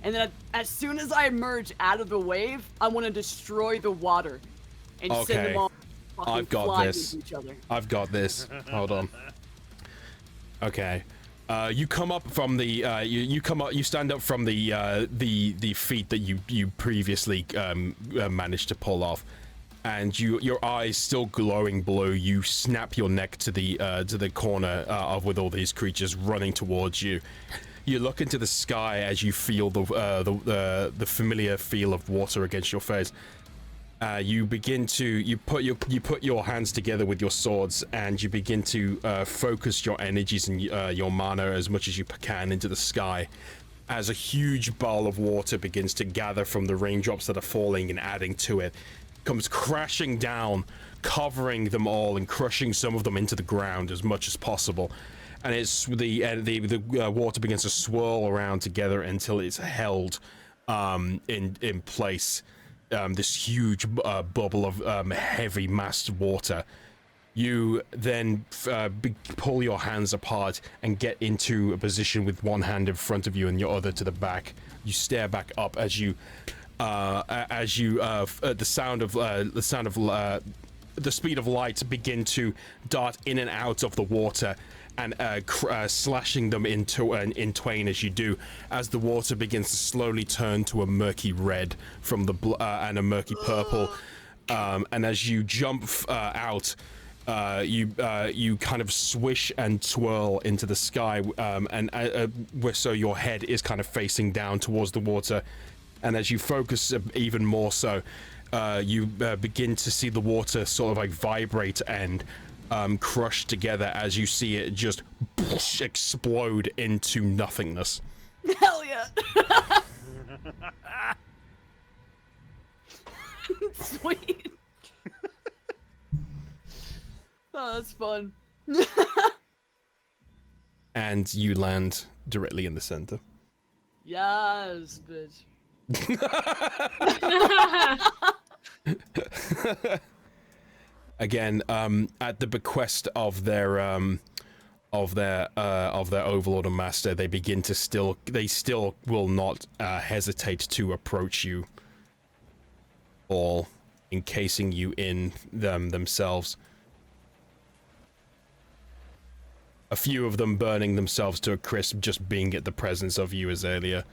And then as soon as I emerge out of the wave, I want to destroy the water. And send them all fucking I've got flying this. into each other. I've got this. Hold on. Okay. You come up from the you stand up from the feat that you previously managed to pull off, and your eyes still glowing blue. You snap your neck to the corner of with all these creatures running towards you. You look into the sky as you feel the familiar feel of water against your face. You begin to put your hands together with your swords, and you begin to focus your energies and your mana as much as you can into the sky, as a huge ball of water begins to gather from the raindrops that are falling and adding to it, comes crashing down, covering them all and crushing some of them into the ground as much as possible. And it's the water begins to swirl around together until it's held in place. This huge bubble of heavy massed water. You then pull your hands apart and get into a position with one hand in front of you and your other to the back. You stare back up as you the sound of the speed of light begin to dart in and out of the water, and slashing them in twain as you do, as the water begins to slowly turn to a murky red from the and a murky purple, and as you jump out, you kind of swish and twirl into the sky, so your head is kind of facing down towards the water, and as you focus even more so, you begin to see the water sort of like vibrate and crushed together as you see it just explode into nothingness. Hell yeah! Sweet. Oh, that's fun. And you land directly in the center. Yes, bitch. Again, at the bequest of their overlord and master, they begin to still will not hesitate to approach you, all encasing you in themselves. A few of them burning themselves to a crisp just being at the presence of you, Alia.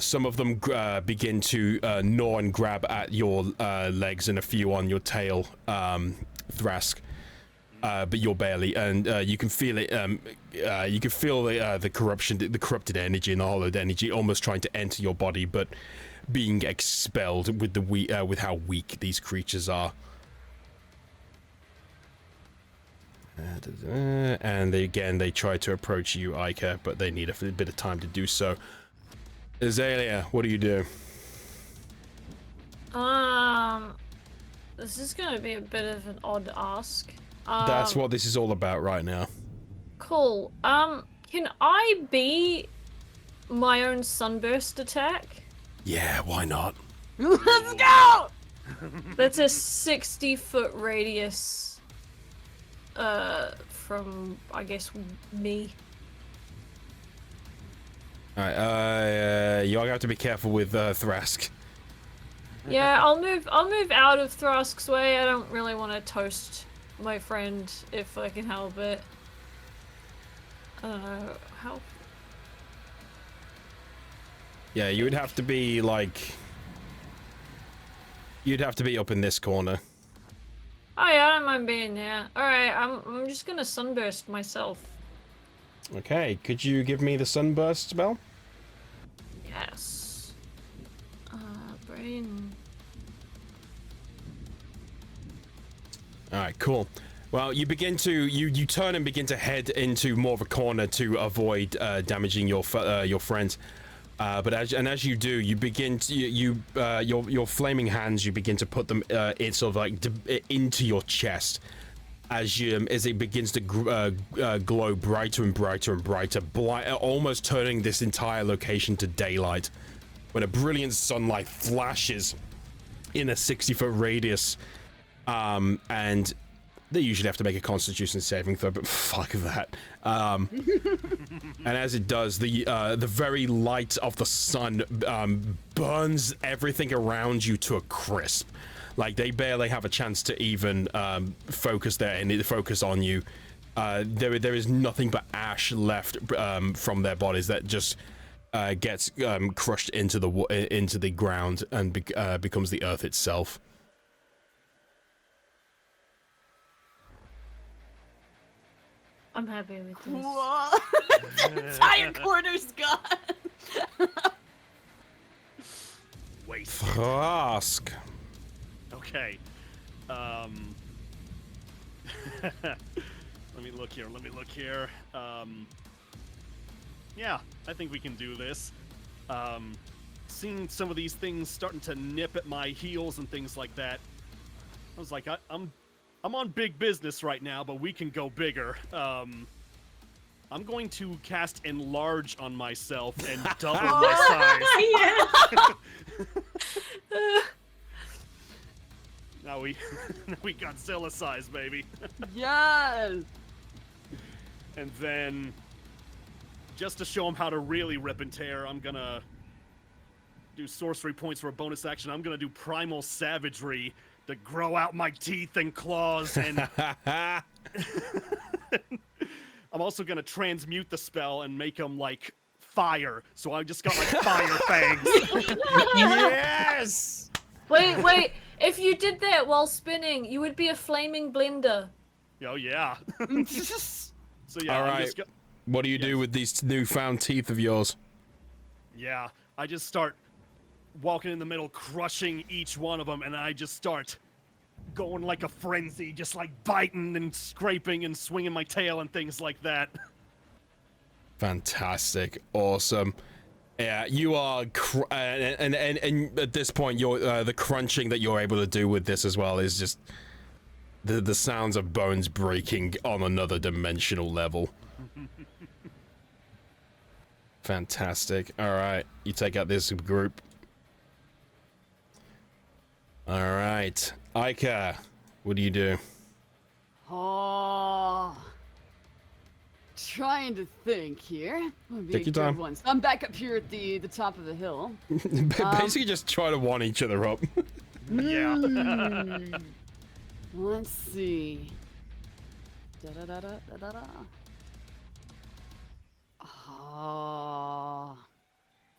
Some of them begin to gnaw and grab at your legs, and a few on your tail, Thras. But you're barely, and you can feel it. You can feel the corruption, the corrupted energy, and the hollowed energy almost trying to enter your body, but being expelled with with how weak these creatures are. And they try to approach you, Ica, but they need a bit of time to do so. Alia, what do you do? This is gonna be a bit of an odd ask. That's what this is all about right now. Cool. Can I be my own sunburst attack? Yeah, why not? Let's go! That's a 60-foot radius. From I guess me. Alright, you're gonna have to be careful with Thrask. Yeah, I'll move out of Thrask's way. I don't really want to toast my friend if I can help it. I don't know how. Yeah, you would have to be like. You'd have to be up in this corner. Oh yeah, I don't mind being there. Alright, I'm just gonna sunburst myself. Okay, could you give me the sunburst spell? Yes. Brain. Alright, cool. Well, you begin to you turn and begin to head into more of a corner to avoid damaging your friends. But as you do, you begin to your flaming hands. You begin to put them it's sort of like into your chest as it begins to glow brighter and brighter and brighter, almost turning this entire location to daylight. When a brilliant sunlight flashes in a 60-foot radius, and they usually have to make a Constitution saving throw, but fuck that. And as it does, the very light of the sun burns everything around you to a crisp. Like they barely have a chance to even focus on you. There is nothing but ash left from their bodies that just gets crushed into the ground and becomes the earth itself. I'm happy with this. What? The entire corner's gone. Wait. Ask. Okay. Let me look here. Yeah, I think we can do this. Seeing some of these things starting to nip at my heels and things like that, I was like, I'm on big business right now, but we can go bigger. I'm going to cast Enlarge on myself and double my size. Now we Godzilla size, baby. Yes. And then, just to show him how to really rip and tear, I'm gonna do sorcery points for a bonus action. I'm gonna do Primal Savagery to grow out my teeth and claws, and I'm also gonna transmute the spell and make them like fire. So I just got like fire fangs. Yes! Wait. If you did that while spinning, you would be a flaming blender. Oh yeah. So yeah, All I'm right. just What do you do with these newfound teeth of yours? yeah, I just start walking in the middle, crushing each one of them, and I just start going like a frenzy, just like biting and scraping and swinging my tail and things like that. Fantastic, awesome. Yeah, you are, and at this point, you're the crunching that you're able to do with this as well is just the sounds of bones breaking on another dimensional level. Fantastic. All right, you take out this group. All right, Ica, what do you do? Oh, trying to think here. Would be Take a your good time. one. So I'm back up here at the top of the hill. Basically, just try to one each other up. Yeah. Let's see. Da-da-da-da-da-da. Oh,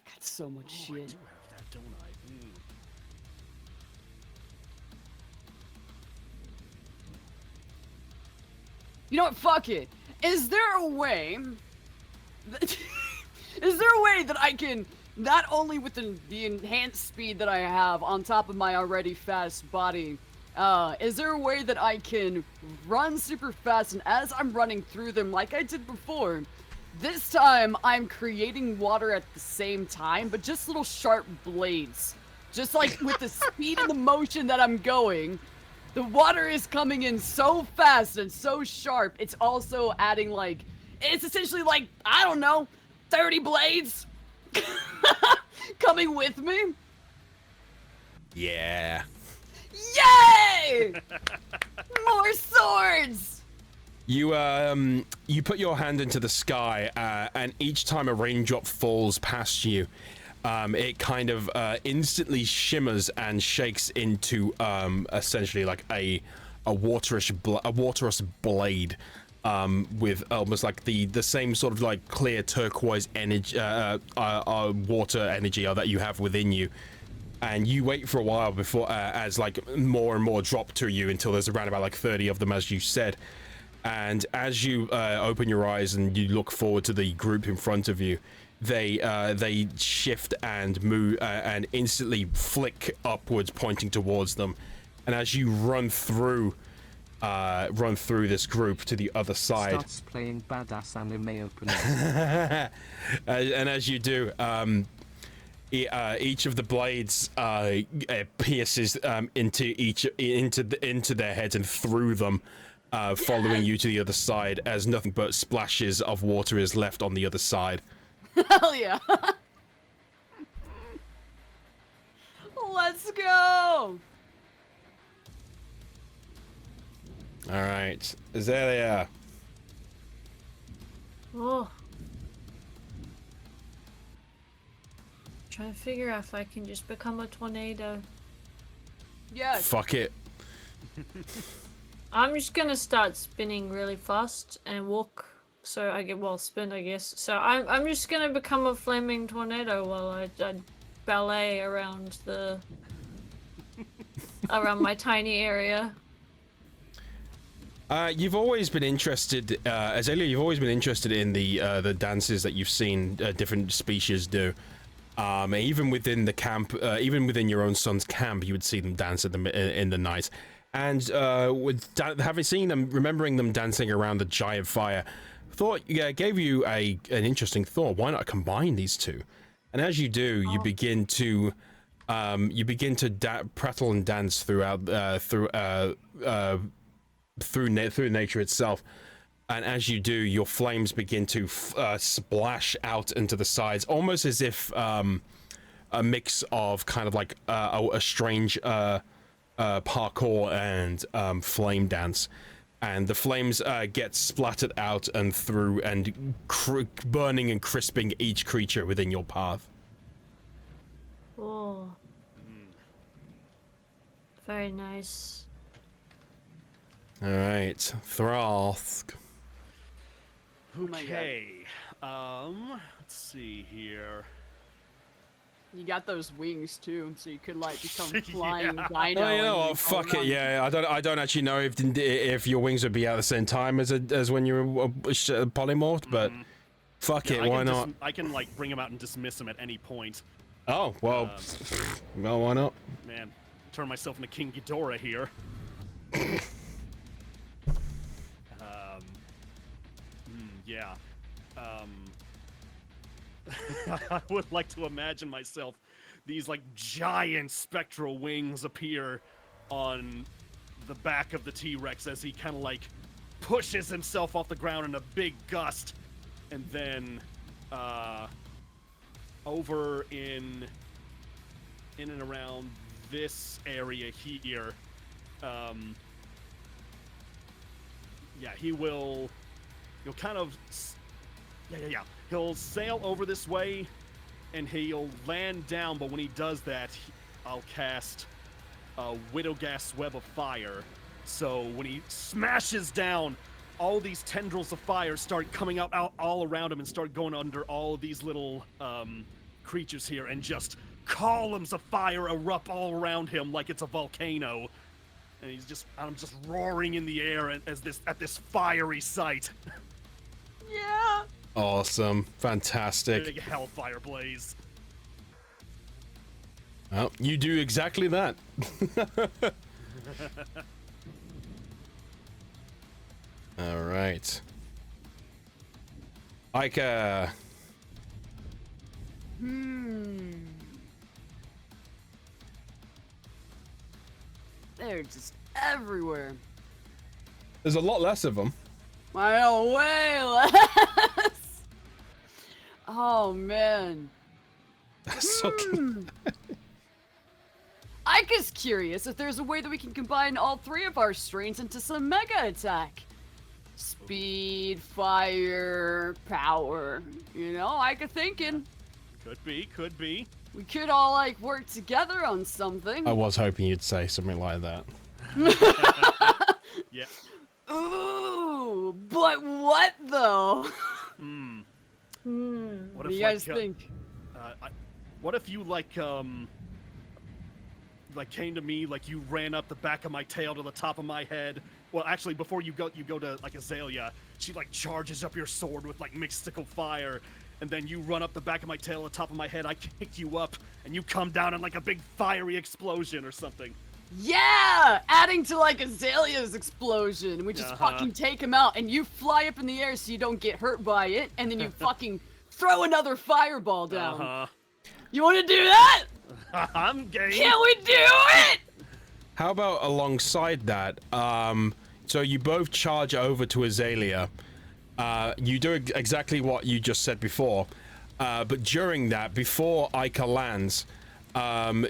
got so much shit. That, don't I? You know what? Fuck it. Is there a way? Is there a way that I can not only with the enhanced speed that I have on top of my already fast body? Is there a way that I can run super fast, and as I'm running through them like I did before, this time I'm creating water at the same time, but just little sharp blades. Just like with the speed and the motion that I'm going, the water is coming in so fast and so sharp, it's also adding like, it's essentially like, I don't know, 30 blades coming with me. Yeah. Yay! More swords! You put your hand into the sky, and each time a raindrop falls past you, it kind of instantly shimmers and shakes into essentially like a waterous blade, with almost like the same sort of like clear turquoise energy, water energy that you have within you. And you wait for a while before, as like more and more drop to you until there's around about like 30 of them, as you said. And as you open your eyes and you look forward to the group in front of you, they shift and move and instantly flick upwards, pointing towards them. And as you run through this group to the other side, Starts playing badass anime opening. and as you do, each of the blades pierces into their heads and through them, following you to the other side, as nothing but splashes of water is left on the other side. Hell yeah. Let's go. All right, Azalea. Oh. Trying to figure out if I can just become a tornado. Yes. Fuck it. I'm just gonna start spinning really fast and walk. So I get spin, I guess. So I'm just gonna become a flaming tornado while I ballet around around my tiny area. You've always been interested, Azalea. You've always been interested in the dances that you've seen different species do. Even within the camp, even within your own son's camp, you would see them dance in the night. And having seen them, remembering them dancing around the giant fire, gave you an interesting thought. Why not combine these two? And as you do, you begin to prattle and dance through nature itself. And as you do, your flames begin to splash out into the sides, almost as if a mix of kind of like a strange parkour and flame dance. And the flames get splattered out and through and burning and crisping each creature within your path. Oh. Very nice. All right, Thras. Oh my God. Okay. Let's see here. You got those wings too, so you could like become Yeah. flying dino. Oh, you know and, what? like, Fuck all it. around. Yeah, I don't actually know if your wings would be at the same time as when you're polymorphed, but fuck Yeah, it. Why not? I can like bring him out and dismiss him at any point. Oh well. Well, why not? Man, turn myself into King Ghidorah here. Yeah. I would like to imagine myself these like giant spectral wings appear on the back of the T-Rex as he kind of like pushes himself off the ground in a big gust, and then over in and around this area here, yeah, he'll kind of he'll sail over this way and he'll land down, but when he does that, I'll cast a Widowgas Web of Fire. So when he smashes down, all these tendrils of fire start coming out all around him and start going under all these little creatures here, and just columns of fire erupt all around him like it's a volcano. And I'm just roaring in the air at this fiery sight. Yeah. Awesome. Fantastic. Big hellfire blaze. Well, you do exactly that. All right. Ica. They're just everywhere. There's a lot less of them. I know, way less. Oh man. That's so Ika's curious if there's a way that we can combine all three of our strengths into some mega attack. Speed, fire, power. You know, Ika thinking. Could be. We could all like work together on something. I was hoping you'd say something like that. Yeah. Ooh, but what though? What What do you guys think? What if you like came to me, like you ran up the back of my tail to the top of my head. Well, actually, before you go to like Azalea, she like charges up your sword with like mystical fire, and then you run up the back of my tail to the top of my head. I kick you up, and you come down in like a big fiery explosion or something. Yeah! Adding to like Azalea's explosion. We just fucking take him out, and you fly up in the air so you don't get hurt by it, and then you fucking throw another fireball down. You want to do that? I'm game. Can we do it? How about alongside that? So you both charge over to Azalea. You do exactly what you just said before. But during that, before Ica lands,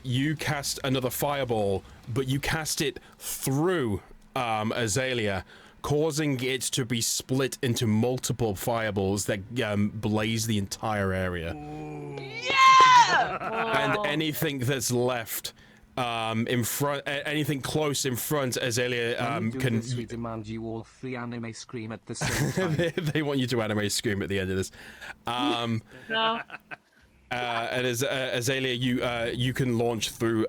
you cast another fireball, but you cast it through Azalea, causing it to be split into multiple fireballs that blaze the entire area. Yeah! And anything that's left in front, anything close in front, Azalea When you do can. this, we demand you all three anime scream at the same time. They want you to anime scream at the end of this. No. And as Azalea, you can launch through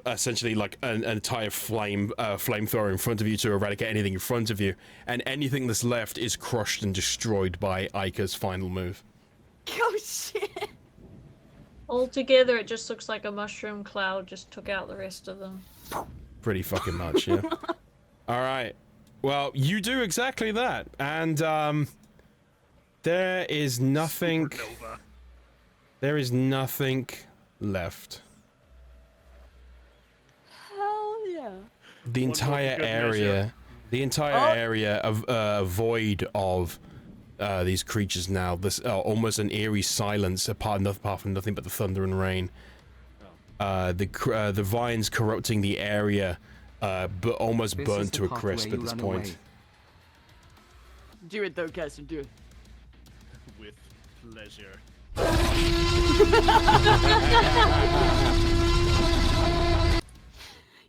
essentially like an entire flamethrower in front of you to eradicate anything in front of you, and anything that's left is crushed and destroyed by Ica's final move. Oh shit! Altogether, it just looks like a mushroom cloud just took out the rest of them. Pretty fucking much, yeah. All right. Well, you do exactly that, and there is nothing. Supernova. There is nothing left. Hell yeah! The entire area of void of these creatures now. This almost an eerie silence apart from nothing but the thunder and rain. The vines corrupting the area, but almost This is burnt the to a part crisp where at you this run point. away. Do it though, Kester. Do it. With pleasure.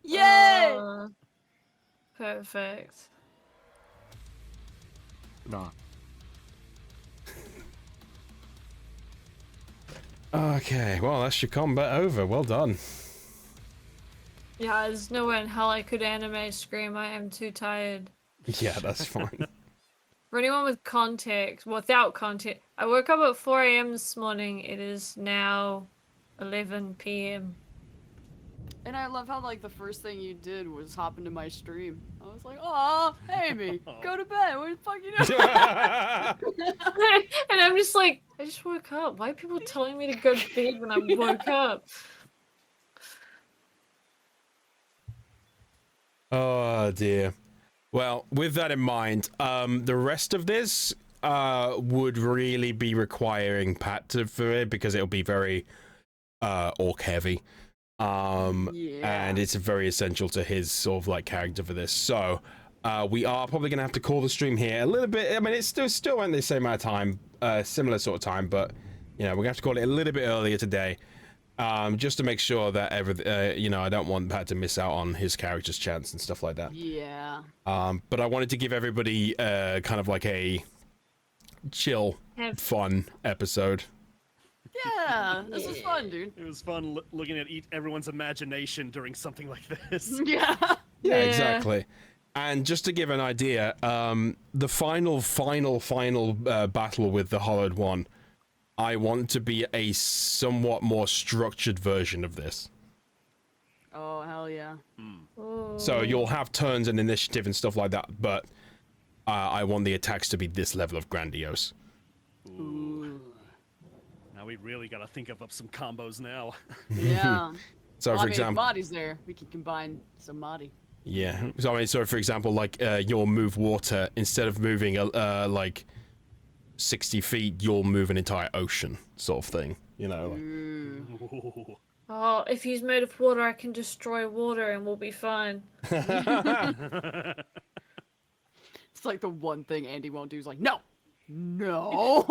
Yay! Perfect. Rah. Okay, well, that's your combat over. Well done. Yeah, there's no way in hell I could anime scream. I am too tired. Yeah, that's fine. For anyone with context, without context, I woke up at 4 a.m. this morning. It is now 11 p.m. And I love how like the first thing you did was hop into my stream. I was like, "Oh, Amy, go to bed. What the fuck you doing?" And I'm just like, I just woke up. Why are people telling me to go to bed when I woke up? Oh dear. Well, with that in mind, the rest of this would really be requiring Pat to for it because it'll be very orc heavy. And it's very essential to his sort of like character for this. So we are probably gonna have to call the stream here a little bit. I mean, it's still in the same amount of time, similar sort of time, but you know, we're gonna have to call it a little bit earlier today. Just to make sure that you know, I don't want Pat to miss out on his character's chance and stuff like that. Yeah. But I wanted to give everybody kind of like a chill, fun episode. Yeah, this was fun, dude. It was fun looking at everyone's imagination during something like this. Yeah. Yeah, exactly. And just to give an idea, the final battle with the Hollowed One, I want to be a somewhat more structured version of this. Oh, hell yeah. So you'll have turns and initiative and stuff like that, but I want the attacks to be this level of grandiose. Ooh. Now we really gotta think of up some combos now. Yeah. So Well, for I mean, if example, Mahdi's there, we can combine some Mahdi. yeah. So I mean, so for example, like you'll move water instead of moving like 60 feet, you'll move an entire ocean, sort of thing. You know. Like, Ooh. Oh, if he's made of water, I can destroy water and we'll be fine. It's like the one thing Andy won't do is like, no! No!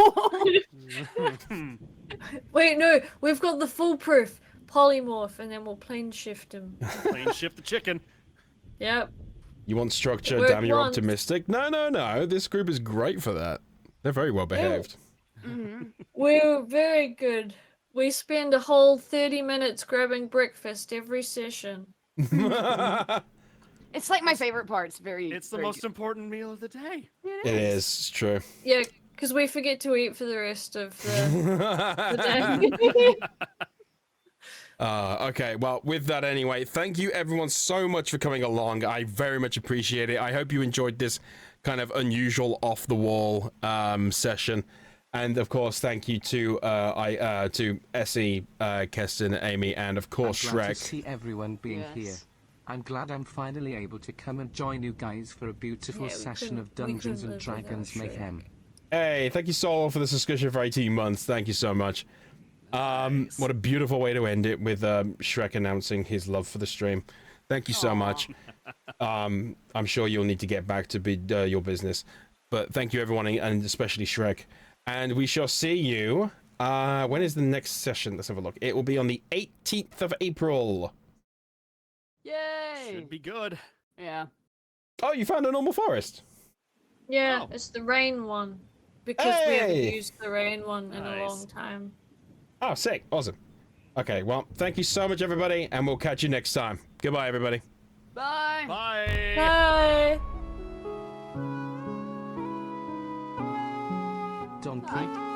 Wait, no, we've got the foolproof polymorph and then we'll plane shift him. Plane shift the chicken. Yep. you want structure? We're Damn, you're once. optimistic. No. This group is great for that. They're very well behaved. We're very good. We spend a whole 30 minutes grabbing breakfast every session. It's like my favorite part. It's very. It's the very most important meal of the day. good. It is. It's true. Yeah, because we forget to eat for the rest of the day. Okay, well, with that anyway, thank you everyone so much for coming along. I very much appreciate it. I hope you enjoyed this kind of unusual off-the-wall session. And of course, thank you to Essie, Keston, Amy, and of course I'm glad to Shrek. see everyone being here. Yes. I'm glad I'm finally able to come and join you guys for a beautiful Yeah, we session of couldn't Dungeons live and without Dragons Shrek. mayhem. Hey, thank you so for this discussion for 18 months. Thank you so much. What a beautiful way to end it with Shrek announcing his love for the stream. Thank you so much. I'm sure you'll need to get back to your business, but thank you everyone, and especially Shrek. And we shall see you. When is the next session? Let's have a look. It will be on the 18th of April. Yay! Should be good. Yeah. Oh, you found a normal forest. Yeah, Oh. it's the rain one. Because we haven't Hey! used the rain one in a Nice. long time. Oh, sick. Awesome. Okay, well, thank you so much, everybody, and we'll catch you next time. Goodbye, everybody. Bye! Bye. Bye! Donkey.